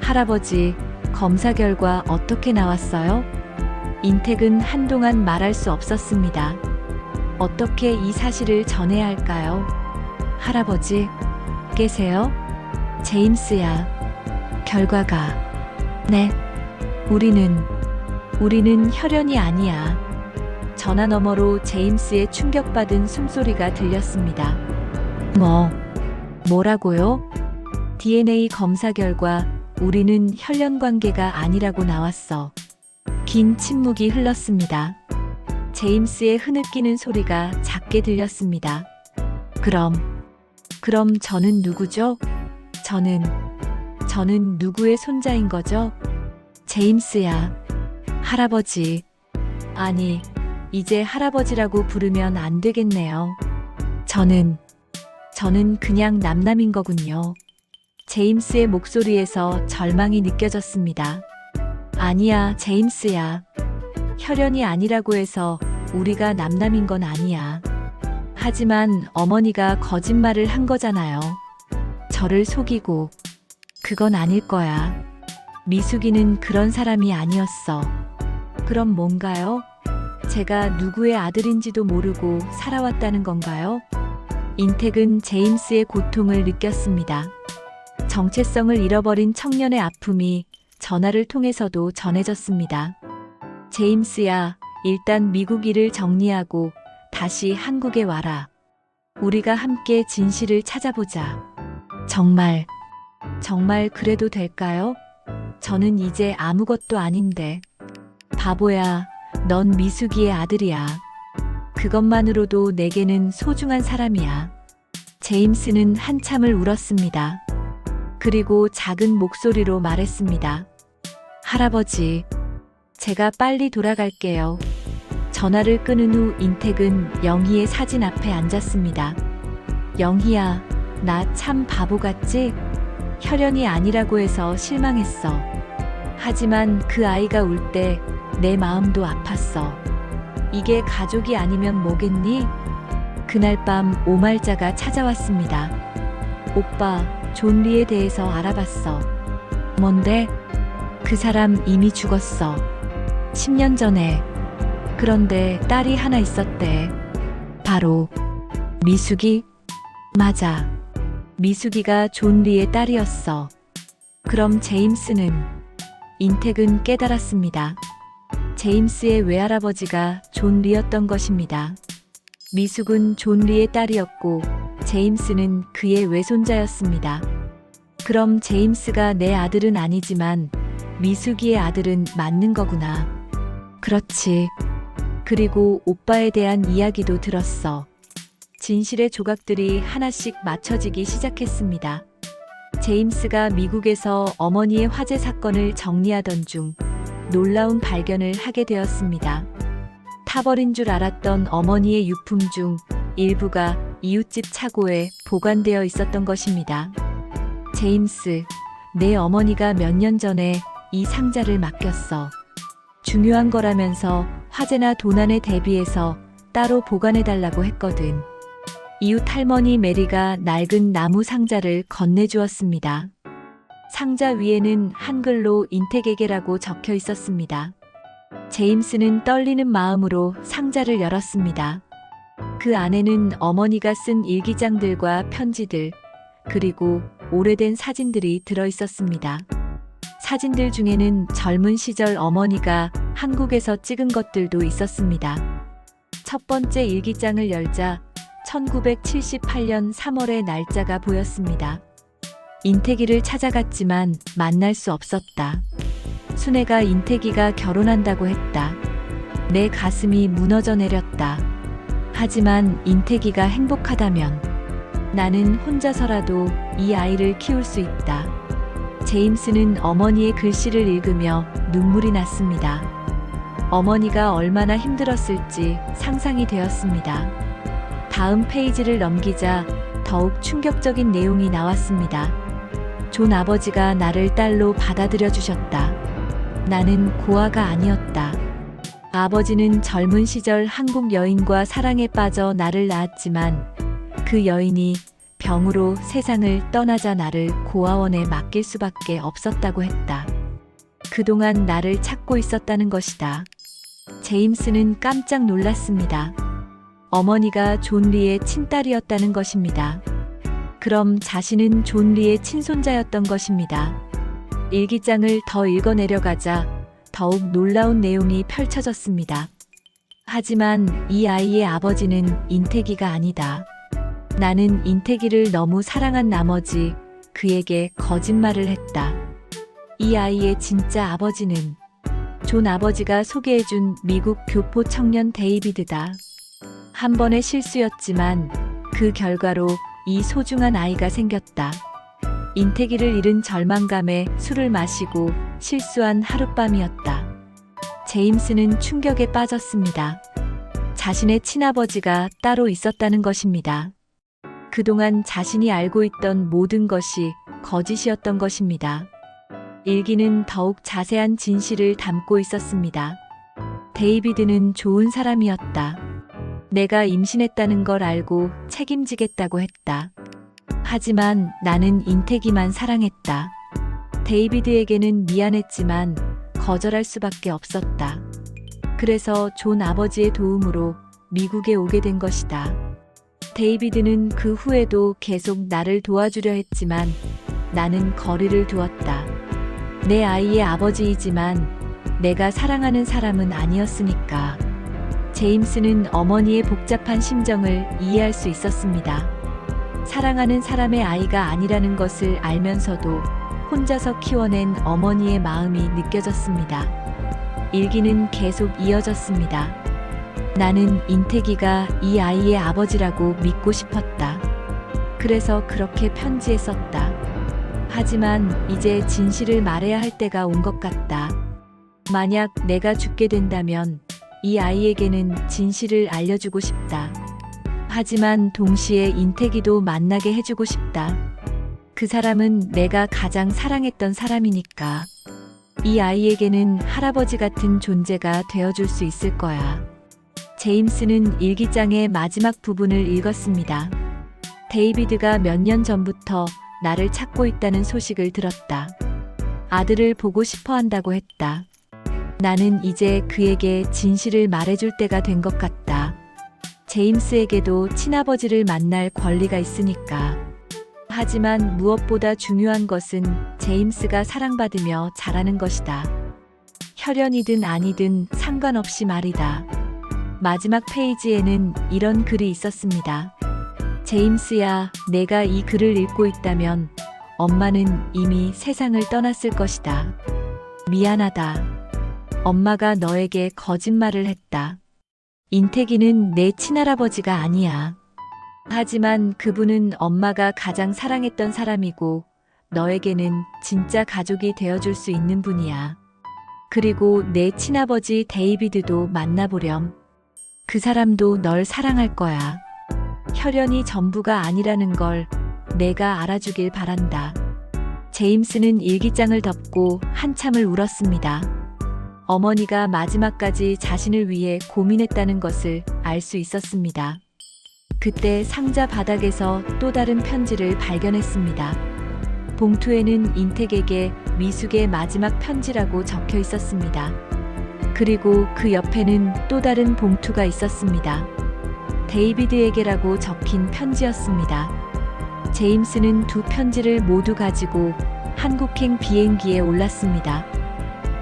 할아버지, 검사 결과 어떻게 나왔어요? 인택은 한동안 말할 수 없었습니다. 어떻게 이 사실을 전해야 할까요? 할아버지, 계세요? 제임스야. 결과가. 네. 우리는 혈연이 아니야. 전화 너머로 제임스의 충격받은 숨소리가 들렸습니다. 뭐라고요? DNA 검사 결과 우리는 혈연 관계가 아니라고 나왔어. 긴 침묵이 흘렀습니다. 제임스의 흐느끼는 소리가 작게 들렸습니다. 그럼 저는 누구죠? 저는 누구의 손자인 거죠? 제임스야. 할아버지. 아니, 이제 할아버지라고 부르면 안 되겠네요. 저는 그냥 남남인 거군요. 제임스의 목소리에서 절망이 느껴졌습니다. 아니야, 제임스야. 혈연이 아니라고 해서 우리가 남남인 건 아니야. 하지만 어머니가 거짓말을 한 거잖아요. 저를 속이고. 그건 아닐 거야. 미숙이는 그런 사람이 아니었어. 그럼 뭔가요? 제가 누구의 아들인지도 모르고 살아왔다는 건가요? 인택은 제임스의 고통을 느꼈습니다. 정체성을 잃어버린 청년의 아픔이 전화를 통해서도 전해졌습니다. 제임스야, 일단 미국 일을 정리하고 다시 한국에 와라. 우리가 함께 진실을 찾아보자. 정말 그래도 될까요? 저는 이제 아무것도 아닌데. 바보야, 넌 미숙이의 아들이야. 그것만으로도 내게는 소중한 사람이야. 제임스는 한참을 울었습니다. 그리고 작은 목소리로 말했습니다. 할아버지, 제가 빨리 돌아갈게요. 전화를 끊은 후 인택은 영희의 사진 앞에 앉았습니다. 영희야, 나 참 바보 같지? 혈연이 아니라고 해서 실망했어. 하지만 그 아이가 울 때 내 마음도 아팠어. 이게 가족이 아니면 뭐겠니? 그날 밤 오말자가 찾아왔습니다. 오빠, 존 리에 대해서 알아봤어. 뭔데? 그 사람 이미 죽었어. 10년 전에. 그런데 딸이 하나 있었대. 바로 미숙이? 맞아. 미숙이가 존 리의 딸이었어. 그럼 제임스는? 인택은 깨달았습니다. 제임스의 외할아버지가 존 리였던 것입니다. 미숙은 존 리의 딸이었고 제임스는 그의 외손자였습니다. 그럼 제임스가 내 아들은 아니지만 미숙이의 아들은 맞는 거구나. 그렇지. 그리고 오빠에 대한 이야기도 들었어. 진실의 조각들이 하나씩 맞춰지기 시작했습니다. 제임스가 미국에서 어머니의 화재 사건을 정리하던 중 놀라운 발견을 하게 되었습니다. 타버린 줄 알았던 어머니의 유품 중 일부가 이웃집 차고에 보관되어 있었던 것입니다. 제임스, 내 어머니가 몇 년 전에 이 상자를 맡겼어. 중요한 거라면서 화재나 도난에 대비해서 따로 보관해달라고 했거든. 이웃 할머니 메리가 낡은 나무 상자를 건네주었습니다. 상자 위에는 한글로 인택에게라고 적혀 있었습니다. 제임스는 떨리는 마음으로 상자를 열었습니다. 그 안에는 어머니가 쓴 일기장들과 편지들, 그리고 오래된 사진들이 들어 있었습니다. 사진들 중에는 젊은 시절 어머니가 한국에서 찍은 것들도 있었습니다. 첫 번째 일기장을 열자 1978년 3월의 날짜가 보였습니다. 인태기를 찾아갔지만 만날 수 없었다. 순애가 인태기가 결혼한다고 했다. 내 가슴이 무너져 내렸다. 하지만 인태기가 행복하다면 나는 혼자서라도 이 아이를 키울 수 있다. 제임스는 어머니의 글씨를 읽으며 눈물이 났습니다. 어머니가 얼마나 힘들었을지 상상이 되었습니다. 다음 페이지를 넘기자 더욱 충격적인 내용이 나왔습니다. 존 아버지가 나를 딸로 받아들여 주셨다. 나는 고아가 아니었다. 아버지는 젊은 시절 한국 여인과 사랑에 빠져 나를 낳았지만 그 여인이 병으로 세상을 떠나자 나를 고아원에 맡길 수밖에 없었다고 했다. 그동안 나를 찾고 있었다는 것이다. 제임스는 깜짝 놀랐습니다. 어머니가 존 리의 친딸이었다는 것입니다. 그럼 자신은 존 리의 친손자였던 것입니다. 일기장을 더 읽어내려가자 더욱 놀라운 내용이 펼쳐졌습니다. 하지만 이 아이의 아버지는 인태기가 아니다. 나는 인태기를 너무 사랑한 나머지 그에게 거짓말을 했다. 이 아이의 진짜 아버지는 존 아버지가 소개해준 미국 교포 청년 데이비드다. 한 번의 실수였지만 그 결과로 이 소중한 아이가 생겼다. 인태기를 잃은 절망감에 술을 마시고 실수한 하룻밤이었다. 제임스는 충격에 빠졌습니다. 자신의 친아버지가 따로 있었다는 것입니다. 그동안 자신이 알고 있던 모든 것이 거짓이었던 것입니다. 일기는 더욱 자세한 진실을 담고 있었습니다. 데이비드는 좋은 사람이었다. 내가 임신했다는 걸 알고 책임지겠다고 했다. 하지만 나는 인태기만 사랑했다. 데이비드에게는 미안했지만 거절할 수밖에 없었다. 그래서 존 아버지의 도움으로 미국에 오게 된 것이다. 데이비드는 그 후에도 계속 나를 도와주려 했지만 나는 거리를 두었다. 내 아이의 아버지이지만 내가 사랑하는 사람은 아니었으니까. 제임스는 어머니의 복잡한 심정을 이해할 수 있었습니다. 사랑하는 사람의 아이가 아니라는 것을 알면서도 혼자서 키워낸 어머니의 마음이 느껴졌습니다. 일기는 계속 이어졌습니다. 나는 인태기가 이 아이의 아버지라고 믿고 싶었다. 그래서 그렇게 편지에 썼다. 하지만 이제 진실을 말해야 할 때가 온 것 같다. 만약 내가 죽게 된다면 이 아이에게는 진실을 알려주고 싶다. 하지만 동시에 인태기도 만나게 해주고 싶다. 그 사람은 내가 가장 사랑했던 사람이니까. 이 아이에게는 할아버지 같은 존재가 되어줄 수 있을 거야. 제임스는 일기장의 마지막 부분을 읽었습니다. 데이비드가 몇 년 전부터 나를 찾고 있다는 소식을 들었다. 아들을 보고 싶어 한다고 했다. 나는 이제 그에게 진실을 말해줄 때가 된 것 같다. 제임스에게도 친아버지를 만날 권리가 있으니까. 하지만 무엇보다 중요한 것은 제임스가 사랑받으며 자라는 것이다. 혈연이든 아니든 상관없이 말이다. 마지막 페이지에는 이런 글이 있었습니다. 제임스야, 내가 이 글을 읽고 있다면 엄마는 이미 세상을 떠났을 것이다. 미안하다. 엄마가 너에게 거짓말을 했다. 인태기는 내 친할아버지가 아니야. 하지만 그분은 엄마가 가장 사랑했던 사람이고 너에게는 진짜 가족이 되어줄 수 있는 분이야. 그리고 내 친아버지 데이비드도 만나보렴. 그 사람도 널 사랑할 거야. 혈연이 전부가 아니라는 걸 내가 알아주길 바란다. 제임스는 일기장을 덮고 한참을 울었습니다. 어머니가 마지막까지 자신을 위해 고민했다는 것을 알 수 있었습니다. 그때 상자 바닥에서 또 다른 편지를 발견했습니다. 봉투에는 인택에게 미숙의 마지막 편지라고 적혀 있었습니다. 그리고 그 옆에는 또 다른 봉투가 있었습니다. 데이비드에게라고 적힌 편지였습니다. 제임스는 두 편지를 모두 가지고 한국행 비행기에 올랐습니다.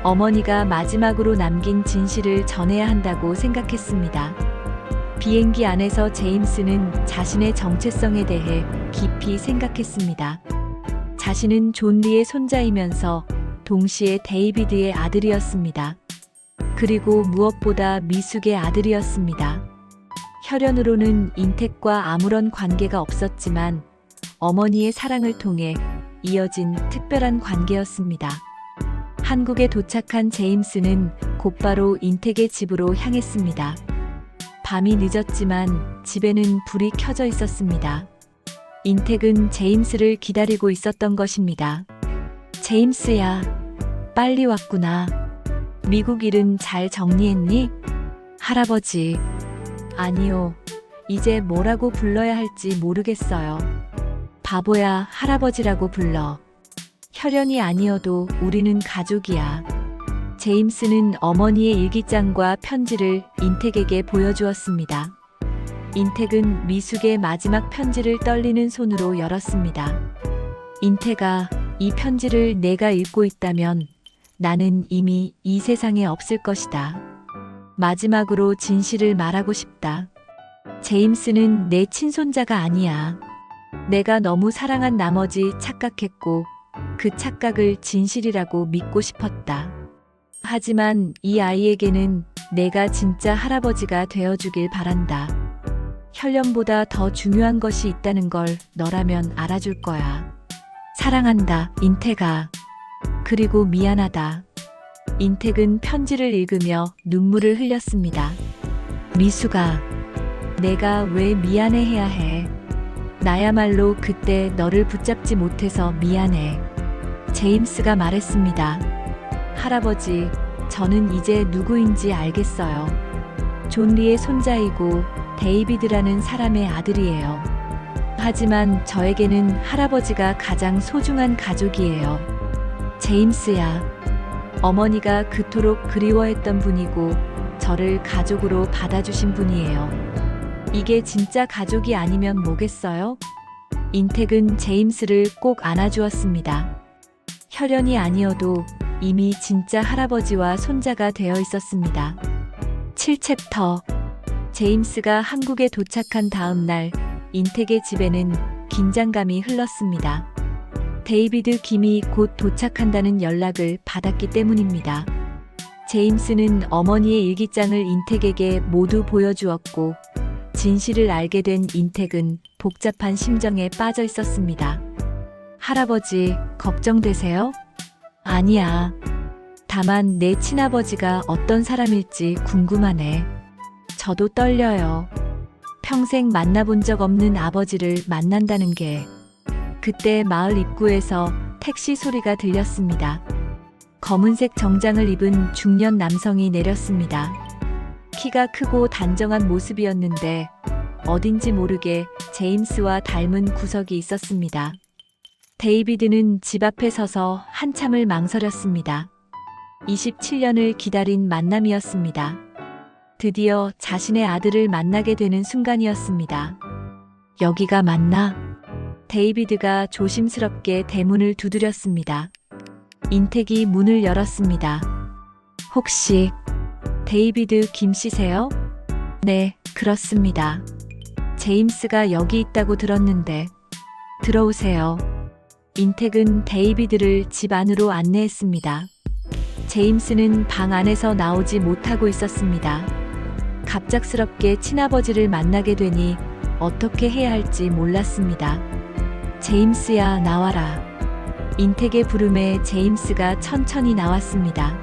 어머니가 마지막으로 남긴 진실을 전해야 한다고 생각했습니다. 비행기 안에서 제임스는 자신의 정체성에 대해 깊이 생각했습니다. 자신은 존 리의 손자이면서 동시에 데이비드의 아들이었습니다. 그리고 무엇보다 미숙의 아들이었습니다. 혈연으로는 인택과 아무런 관계가 없었지만 어머니의 사랑을 통해 이어진 특별한 관계였습니다. 한국에 도착한 제임스는 곧바로 인택의 집으로 향했습니다. 밤이 늦었지만 집에는 불이 켜져 있었습니다. 인택은 제임스를 기다리고 있었던 것입니다. 제임스야, 빨리 왔구나. 미국 일은 잘 정리했니? 할아버지. 아니요. 이제 뭐라고 불러야 할지 모르겠어요. 바보야, 할아버지라고 불러. 혈연이 아니어도 우리는 가족이야. 제임스는 어머니의 일기장과 편지를 인택에게 보여주었습니다. 인택은 미숙의 마지막 편지를 떨리는 손으로 열었습니다. 인택아, 이 편지를 내가 읽고 있다면 나는 이미 이 세상에 없을 것이다. 마지막으로 진실을 말하고 싶다. 제임스는 내 친손자가 아니야. 내가 너무 사랑한 나머지 착각했고 그 착각을 진실이라고 믿고 싶었다. 하지만 이 아이에게는 내가 진짜 할아버지가 되어주길 바란다. 혈연보다 더 중요한 것이 있다는 걸 너라면 알아줄 거야. 사랑한다, 인택아. 그리고 미안하다. 인택은 편지를 읽으며 눈물을 흘렸습니다. 미숙아, 내가 왜 미안해해야 해? 나야말로 그때 너를 붙잡지 못해서 미안해. 제임스가 말했습니다. 할아버지, 저는 이제 누구인지 알겠어요. 존 리의 손자이고 데이비드라는 사람의 아들이에요. 하지만 저에게는 할아버지가 가장 소중한 가족이에요. 제임스야, 어머니가 그토록 그리워했던 분이고 저를 가족으로 받아주신 분이에요. 이게 진짜 가족이 아니면 뭐겠어요? 인택은 제임스를 꼭 안아주었습니다. 혈연이 아니어도 이미 진짜 할아버지와 손자가 되어 있었습니다. 7챕터. 제임스가 한국에 도착한 다음 날 인택의 집에는 긴장감이 흘렀습니다. 데이비드 김이 곧 도착한다는 연락을 받았기 때문입니다. 제임스는 어머니의 일기장을 인택에게 모두 보여주었고 진실을 알게 된 인택은 복잡한 심정에 빠져 있었습니다. 할아버지, 걱정되세요? 아니야. 다만 내 친아버지가 어떤 사람일지 궁금하네. 저도 떨려요. 평생 만나본 적 없는 아버지를 만난다는 게. 그때 마을 입구에서 택시 소리가 들렸습니다. 검은색 정장을 입은 중년 남성이 내렸습니다. 키가 크고 단정한 모습이었는데 어딘지 모르게 제임스와 닮은 구석이 있었습니다. 데이비드는 집 앞에 서서 한참을 망설였습니다. 27년을 기다린 만남이었습니다. 드디어 자신의 아들을 만나게 되는 순간이었습니다. 여기가 맞나? 데이비드가 조심스럽게 대문을 두드렸습니다. 인택이 문을 열었습니다. 혹시 데이비드 김 씨세요? 네, 그렇습니다. 제임스가 여기 있다고 들었는데 들어오세요. 인택은 데이비드를 집 안으로 안내했습니다. 제임스는 방 안에서 나오지 못하고 있었습니다. 갑작스럽게 친아버지를 만나게 되니 어떻게 해야 할지 몰랐습니다. 제임스야, 나와라. 인택의 부름에 제임스가 천천히 나왔습니다.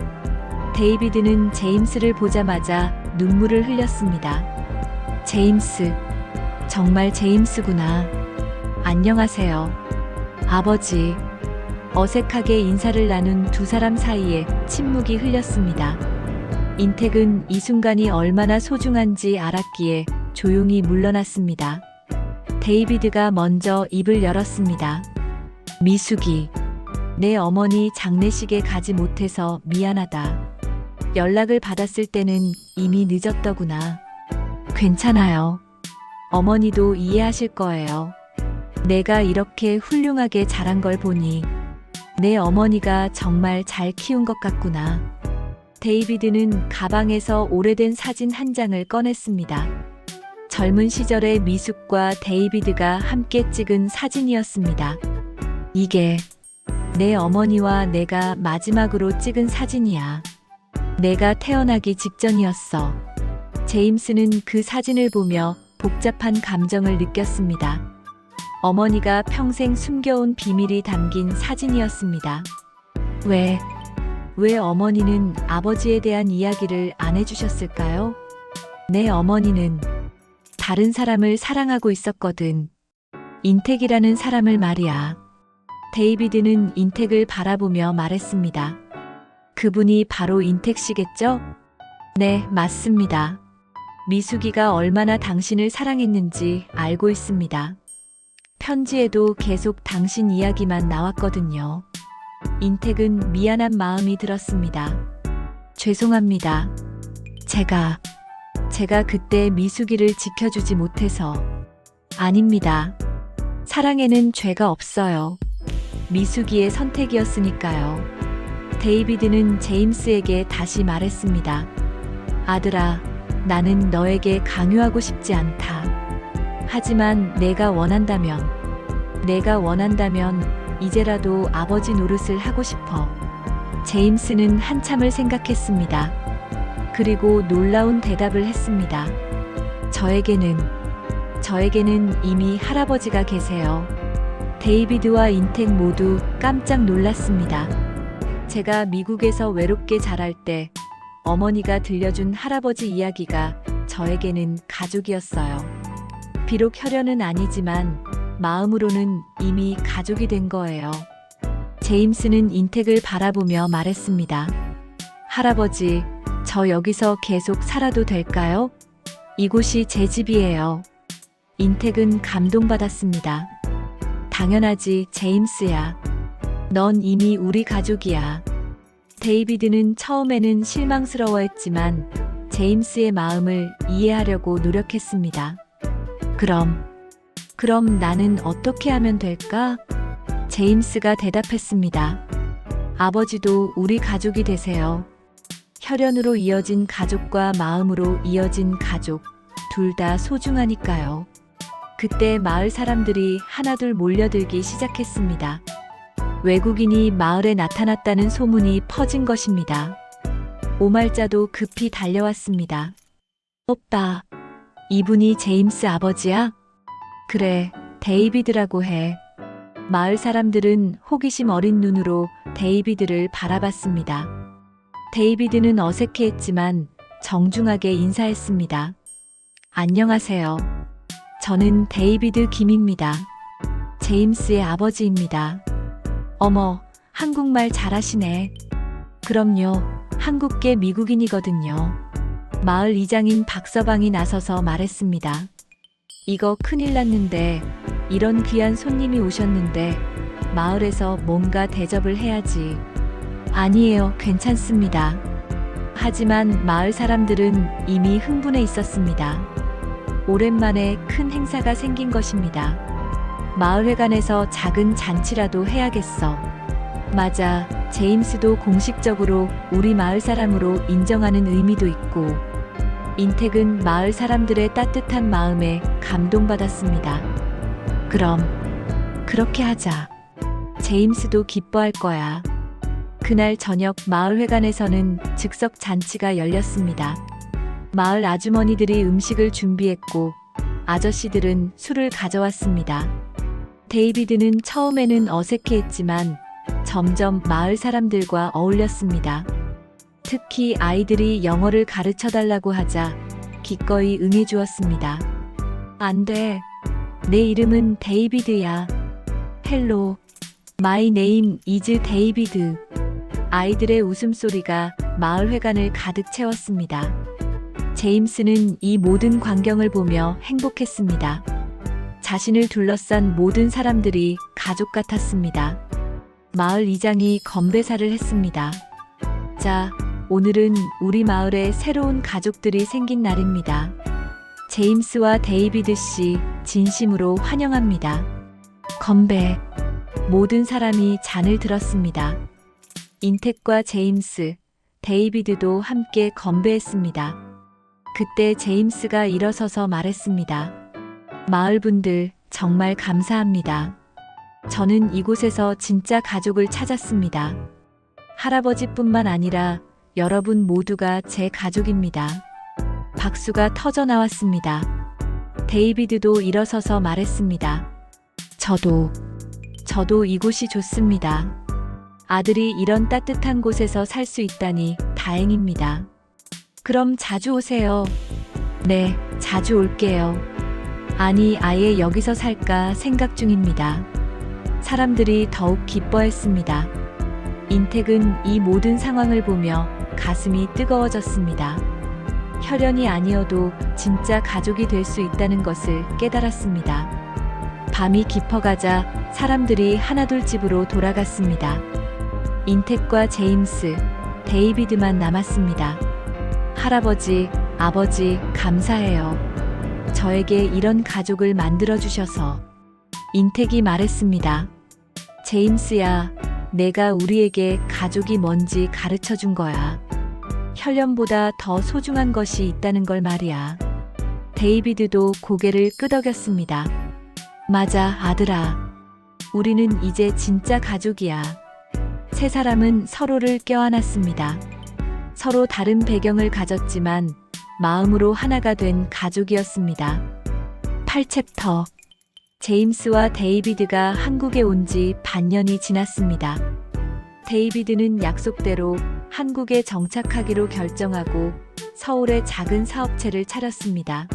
데이비드는 제임스를 보자마자 눈물을 흘렸습니다. 제임스, 정말 제임스구나. 안녕하세요. 아버지. 어색하게 인사를 나눈 두 사람 사이에 침묵이 흘렸습니다. 인택은 이 순간이 얼마나 소중한지 알았기에 조용히 물러났습니다. 데이비드가 먼저 입을 열었습니다. 미숙이, 내 어머니 장례식에 가지 못해서 미안하다. 연락을 받았을 때는 이미 늦었더구나. 괜찮아요. 어머니도 이해하실 거예요. 내가 이렇게 훌륭하게 자란 걸 보니 내 어머니가 정말 잘 키운 것 같구나. 데이비드는 가방에서 오래된 사진 한 장을 꺼냈습니다. 젊은 시절의 미숙과 데이비드가 함께 찍은 사진이었습니다. 이게 내 어머니와 내가 마지막으로 찍은 사진이야. 내가 태어나기 직전이었어. 제임스는 그 사진을 보며 복잡한 감정을 느꼈습니다. 어머니가 평생 숨겨온 비밀이 담긴 사진이었습니다. 왜 어머니는 아버지에 대한 이야기를 안 해주셨을까요? 내 어머니는 다른 사람을 사랑하고 있었거든. 인택이라는 사람을 말이야. 데이비드는 인택을 바라보며 말했습니다. 그분이 바로 인택 씨겠죠? 네, 맞습니다. 미숙이가 얼마나 당신을 사랑했는지 알고 있습니다. 편지에도 계속 당신 이야기만 나왔거든요. 인택은 미안한 마음이 들었습니다. 죄송합니다. 제가 그때 미숙이를 지켜주지 못해서. 아닙니다. 사랑에는 죄가 없어요. 미숙이의 선택이었으니까요. 데이비드는 제임스에게 다시 말했습니다. 아들아, 나는 너에게 강요하고 싶지 않다. 하지만 내가 원한다면 이제라도 아버지 노릇을 하고 싶어. 제임스는 한참을 생각했습니다. 그리고 놀라운 대답을 했습니다. 저에게는 이미 할아버지가 계세요. 데이비드와 인택 모두 깜짝 놀랐습니다. 제가 미국에서 외롭게 자랄 때 어머니가 들려준 할아버지 이야기가 저에게는 가족이었어요. 비록 혈연은 아니지만 마음으로는 이미 가족이 된 거예요. 제임스는 인택을 바라보며 말했습니다. 할아버지, 저 여기서 계속 살아도 될까요? 이곳이 제 집이에요. 인택은 감동받았습니다. 당연하지, 제임스야. 넌 이미 우리 가족이야. 데이비드는 처음에는 실망스러워했지만 제임스의 마음을 이해하려고 노력했습니다. 그럼 나는 어떻게 하면 될까? 제임스가 대답했습니다. 아버지도 우리 가족이 되세요. 혈연으로 이어진 가족과 마음으로 이어진 가족, 둘 다 소중하니까요. 그때 마을 사람들이 하나둘 몰려들기 시작했습니다. 외국인이 마을에 나타났다는 소문이 퍼진 것입니다. 오말자도 급히 달려왔습니다. 오빠, 이분이 제임스 아버지야? 그래, 데이비드라고 해. 마을 사람들은 호기심 어린 눈으로 데이비드를 바라봤습니다. 데이비드는 어색해했지만 정중하게 인사했습니다. 안녕하세요. 저는 데이비드 김입니다. 제임스의 아버지입니다. 어머, 한국말 잘하시네. 그럼요, 한국계 미국인이거든요. 마을 이장인 박서방이 나서서 말했습니다. 이거 큰일 났는데, 이런 귀한 손님이 오셨는데 마을에서 뭔가 대접을 해야지. 아니에요, 괜찮습니다. 하지만 마을 사람들은 이미 흥분해 있었습니다. 오랜만에 큰 행사가 생긴 것입니다. 마을회관에서 작은 잔치라도 해야겠어. 맞아, 제임스도 공식적으로 우리 마을 사람으로 인정하는 의미도 있고, 인택은 마을 사람들의 따뜻한 마음에 감동받았습니다. 그럼 그렇게 하자. 제임스도 기뻐할 거야. 그날 저녁 마을회관에서는 즉석 잔치가 열렸습니다. 마을 아주머니들이 음식을 준비했고 아저씨들은 술을 가져왔습니다. 데이비드는 처음에는 어색해했지만 점점 마을 사람들과 어울렸습니다. 특히 아이들이 영어를 가르쳐 달라고 하자 기꺼이 응해주었습니다. 안 돼. 내 이름은 데이비드야. 헬로. My name is 데이비드. 아이들의 웃음소리가 마을회관을 가득 채웠습니다. 제임스는 이 모든 광경을 보며 행복했습니다. 자신을 둘러싼 모든 사람들이 가족 같았습니다. 마을 이장이 건배사를 했습니다. 자, 오늘은 우리 마을에 새로운 가족들이 생긴 날입니다. 제임스와 데이비드 씨 진심으로 환영합니다. 건배. 모든 사람이 잔을 들었습니다. 인택과 제임스, 데이비드도 함께 건배했습니다. 그때 제임스가 일어서서 말했습니다. 마을 분들 정말 감사합니다. 저는 이곳에서 진짜 가족을 찾았습니다. 할아버지뿐만 아니라 여러분 모두가 제 가족입니다. 박수가 터져 나왔습니다. 데이비드도 일어서서 말했습니다. 저도 이곳이 좋습니다. 아들이 이런 따뜻한 곳에서 살 수 있다니 다행입니다. 그럼 자주 오세요. 네, 자주 올게요. 아니, 아예 여기서 살까 생각 중입니다. 사람들이 더욱 기뻐했습니다. 인택은 이 모든 상황을 보며 가슴이 뜨거워졌습니다. 혈연이 아니어도 진짜 가족이 될 수 있다는 것을 깨달았습니다. 밤이 깊어가자 사람들이 하나둘 집으로 돌아갔습니다. 인택과 제임스, 데이비드만 남았습니다. 할아버지, 아버지, 감사해요. 저에게 이런 가족을 만들어주셔서. 인택이 말했습니다. 제임스야, 내가 우리에게 가족이 뭔지 가르쳐 준 거야. 혈연보다 더 소중한 것이 있다는 걸 말이야. 데이비드도 고개를 끄덕였습니다. 맞아, 아들아. 우리는 이제 진짜 가족이야. 세 사람은 서로를 껴안았습니다. 서로 다른 배경을 가졌지만 마음으로 하나가 된 가족이었습니다. 8챕터. 제임스와 데이비드가 한국에 온 지 반년이 지났습니다. 데이비드는 약속대로 한국에 정착하기로 결정하고 서울에 작은 사업체를 차렸습니다.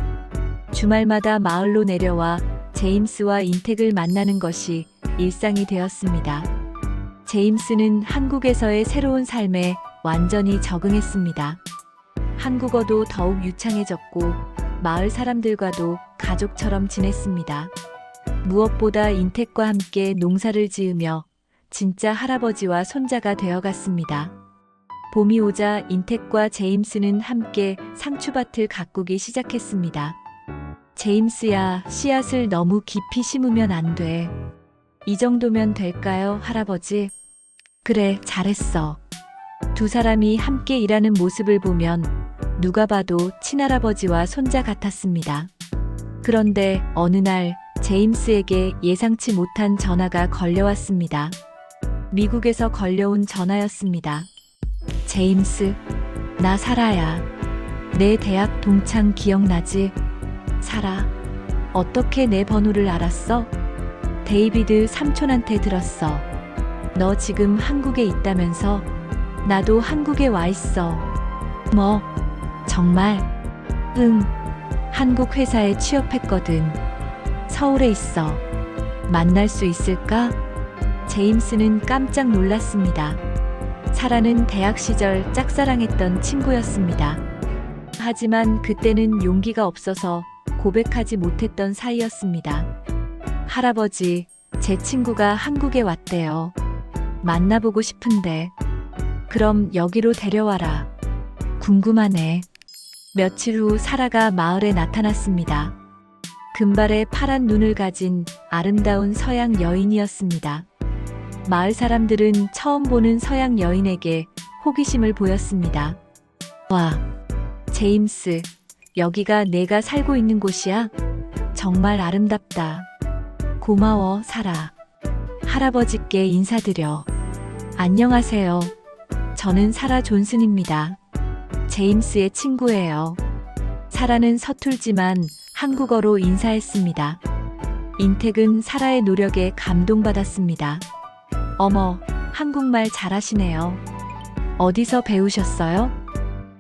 주말마다 마을로 내려와 제임스와 인택을 만나는 것이 일상이 되었습니다. 제임스는 한국에서의 새로운 삶에 완전히 적응했습니다. 한국어도 더욱 유창해졌고 마을 사람들과도 가족처럼 지냈습니다. 무엇보다 인택과 함께 농사를 지으며 진짜 할아버지와 손자가 되어갔습니다. 봄이 오자 인택과 제임스는 함께 상추밭을 가꾸기 시작했습니다. 제임스야, 씨앗을 너무 깊이 심으면 안 돼. 이 정도면 될까요, 할아버지? 그래, 잘했어. 두 사람이 함께 일하는 모습을 보면 누가 봐도 친할아버지와 손자 같았습니다. 그런데 어느 날 제임스에게 예상치 못한 전화가 걸려왔습니다. 미국에서 걸려온 전화였습니다. 제임스, 나 사라야. 내 대학 동창 기억나지? 사라, 어떻게 내 번호를 알았어? 데이비드 삼촌한테 들었어. 너 지금 한국에 있다면서? 나도 한국에 와 있어. 뭐? 정말? 응. 한국 회사에 취업했거든. 서울에 있어. 만날 수 있을까? 제임스는 깜짝 놀랐습니다. 사라는 대학 시절 짝사랑했던 친구였습니다. 하지만 그때는 용기가 없어서 고백하지 못했던 사이였습니다. 할아버지, 제 친구가 한국에 왔대요. 만나보고 싶은데. 그럼 여기로 데려와라. 궁금하네. 며칠 후 사라가 마을에 나타났습니다. 금발의 파란 눈을 가진 아름다운 서양 여인이었습니다. 마을 사람들은 처음 보는 서양 여인에게 호기심을 보였습니다. 와, 제임스, 여기가 내가 살고 있는 곳이야? 정말 아름답다. 고마워, 사라. 할아버지께 인사드려. 안녕하세요. 저는 사라 존슨입니다. 제임스의 친구예요. 사라는 서툴지만 한국어로 인사했습니다. 인택은 사라의 노력에 감동받았습니다. 어머, 한국말 잘하시네요. 어디서 배우셨어요?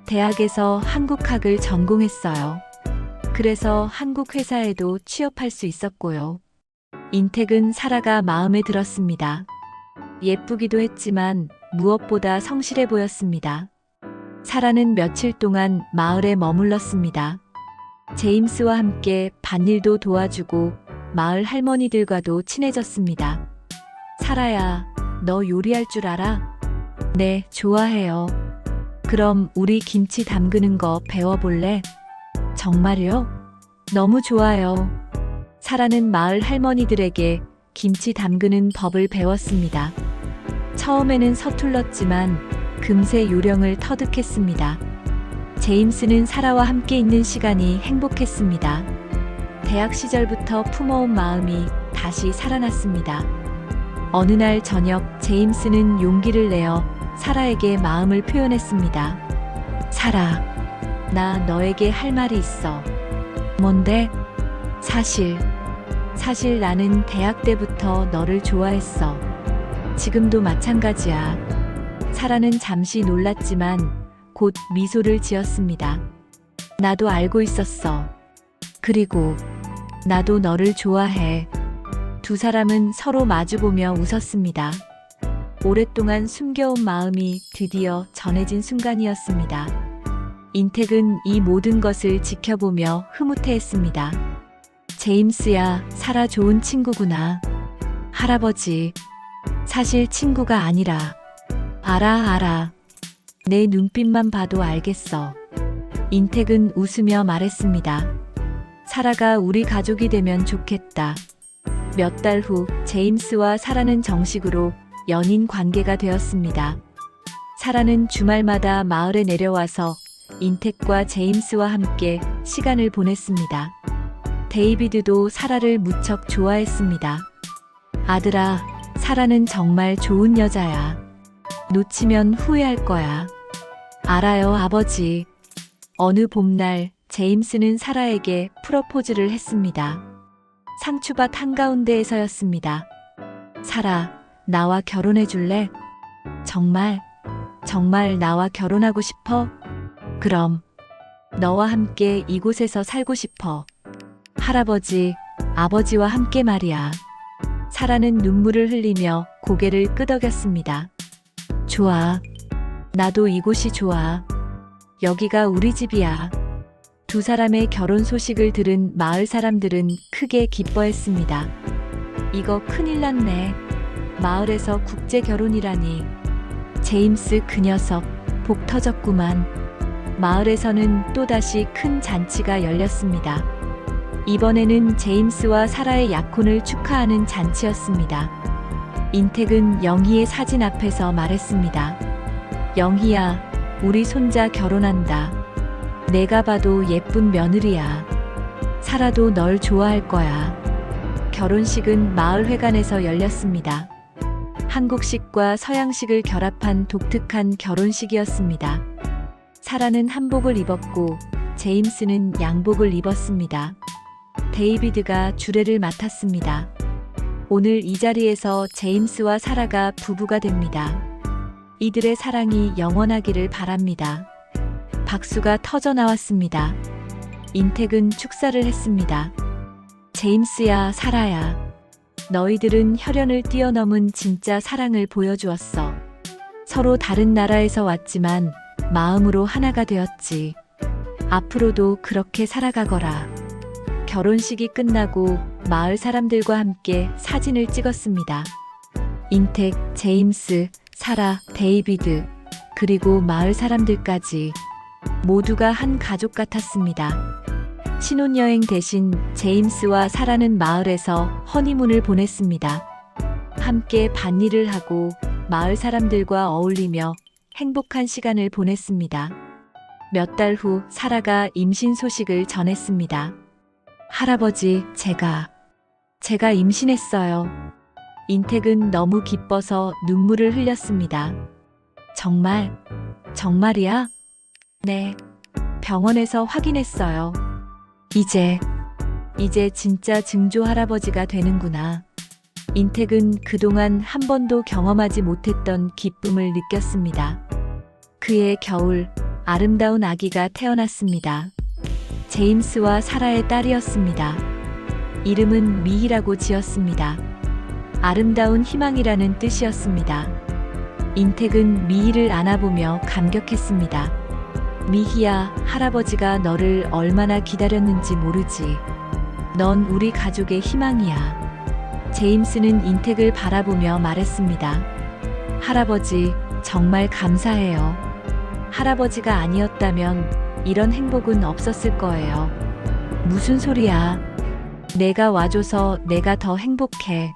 대학에서 한국학을 전공했어요. 그래서 한국 회사에도 취업할 수 있었고요. 인택은 사라가 마음에 들었습니다. 예쁘기도 했지만 무엇보다 성실해 보였습니다. 사라는 며칠 동안 마을에 머물렀습니다. 제임스와 함께 밭일도 도와주고 마을 할머니들과도 친해졌습니다. 사라야, 너 요리할 줄 알아? 네, 좋아해요. 그럼 우리 김치 담그는 거 배워볼래? 정말요? 너무 좋아요. 사라는 마을 할머니들에게 김치 담그는 법을 배웠습니다. 처음에는 서툴렀지만 금세 요령을 터득했습니다. 제임스는 사라와 함께 있는 시간이 행복했습니다. 대학 시절부터 품어온 마음이 다시 살아났습니다. 어느 날 저녁 제임스는 용기를 내어 사라에게 마음을 표현했습니다. 사라, 나 너에게 할 말이 있어. 뭔데? 사실 나는 대학 때부터 너를 좋아했어. 지금도 마찬가지야. 사라는 잠시 놀랐지만 곧 미소를 지었습니다. 나도 알고 있었어. 그리고 나도 너를 좋아해. 두 사람은 서로 마주보며 웃었습니다. 오랫동안 숨겨온 마음이 드디어 전해진 순간이었습니다. 인택은 이 모든 것을 지켜보며 흐뭇해했습니다. 제임스야, 사라 좋은 친구구나. 할아버지, 사실 친구가 아니라. 알아. 내 눈빛만 봐도 알겠어. 인택은 웃으며 말했습니다. 사라가 우리 가족이 되면 좋겠다. 몇 달 후 제임스와 사라는 정식으로 연인 관계가 되었습니다. 사라는 주말마다 마을에 내려와서 인택과 제임스와 함께 시간을 보냈습니다. 데이비드도 사라를 무척 좋아했습니다. 아들아, 사라는 정말 좋은 여자야. 놓치면 후회할 거야. 알아요, 아버지. 어느 봄날 제임스는 사라에게 프러포즈를 했습니다. 상추밭 한가운데에서였습니다. 사라, 나와 결혼해 줄래? 정말 나와 결혼하고 싶어? 그럼 너와 함께 이곳에서 살고 싶어. 할아버지, 아버지와 함께 말이야. 사라는 눈물을 흘리며 고개를 끄덕였습니다. 좋아. 나도 이곳이 좋아. 여기가 우리 집이야. 두 사람의 결혼 소식을 들은 마을 사람들은 크게 기뻐했습니다. 이거 큰일 났네. 마을에서 국제 결혼이라니. 제임스 그 녀석 복 터졌구만. 마을에서는 또다시 큰 잔치가 열렸습니다. 이번에는 제임스와 사라의 약혼을 축하하는 잔치였습니다. 인택은 영희의 사진 앞에서 말했습니다. 영희야, 우리 손자 결혼한다. 내가 봐도 예쁜 며느리야. 사라도 널 좋아할 거야. 결혼식은 마을회관에서 열렸습니다. 한국식과 서양식을 결합한 독특한 결혼식이었습니다. 사라는 한복을 입었고 제임스는 양복을 입었습니다. 데이비드가 주례를 맡았습니다. 오늘 이 자리에서 제임스와 사라가 부부가 됩니다. 이들의 사랑이 영원하기를 바랍니다. 박수가 터져 나왔습니다. 인택은 축사를 했습니다. 제임스야, 사라야. 너희들은 혈연을 뛰어넘은 진짜 사랑을 보여주었어. 서로 다른 나라에서 왔지만 마음으로 하나가 되었지. 앞으로도 그렇게 살아가거라. 결혼식이 끝나고 마을 사람들과 함께 사진을 찍었습니다. 인택, 제임스, 사라, 데이비드. 그리고 마을 사람들까지 모두가 한 가족 같았습니다. 신혼여행 대신 제임스와 사라는 마을에서 허니문을 보냈습니다. 함께 밭일을 하고 마을 사람들과 어울리며 행복한 시간을 보냈습니다. 몇 달 후 사라가 임신 소식을 전했습니다. 할아버지, 제가 임신했어요. 인택은 너무 기뻐서 눈물을 흘렸습니다. 정말이야? 네. 병원에서 확인했어요. 이제 진짜 증조 할아버지가 되는구나. 인택은 그동안 한 번도 경험하지 못했던 기쁨을 느꼈습니다. 그해 겨울 아름다운 아기가 태어났습니다. 제임스와 사라의 딸이었습니다. 이름은 미희라고 지었습니다. 아름다운 희망이라는 뜻이었습니다. 인택은 미희를 안아보며 감격했습니다. 미희야, 할아버지가 너를 얼마나 기다렸는지 모르지. 넌 우리 가족의 희망이야. 제임스는 인택을 바라보며 말했습니다. 할아버지, 정말 감사해요. 할아버지가 아니었다면 이런 행복은 없었을 거예요. 무슨 소리야. 내가 와줘서 내가 더 행복해.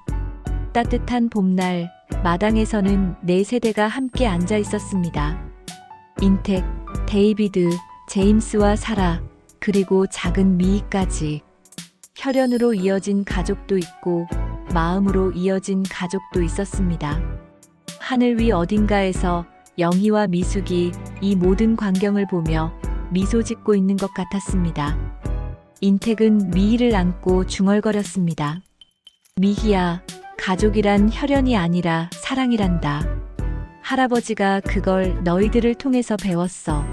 따뜻한 봄날, 마당에서는 네 세대가 함께 앉아 있었습니다. 인택, 데이비드, 제임스와 사라, 그리고 작은 미희까지. 혈연으로 이어진 가족도 있고 마음으로 이어진 가족도 있었습니다. 하늘 위 어딘가에서 영희와 미숙이 이 모든 광경을 보며 미소 짓고 있는 것 같았습니다. 인택은 미희를 안고 중얼거렸습니다. 미희야, 가족이란 혈연이 아니라 사랑이란다. 할아버지가 그걸 너희들을 통해서 배웠어.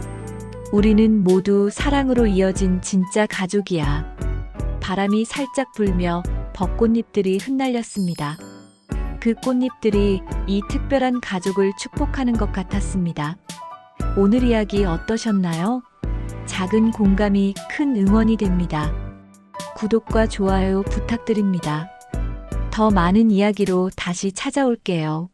우리는 모두 사랑으로 이어진 진짜 가족이야. 바람이 살짝 불며 벚꽃잎들이 흩날렸습니다. 그 꽃잎들이 이 특별한 가족을 축복하는 것 같았습니다. 오늘 이야기 어떠셨나요? 작은 공감이 큰 응원이 됩니다. 구독과 좋아요 부탁드립니다. 더 많은 이야기로 다시 찾아올게요.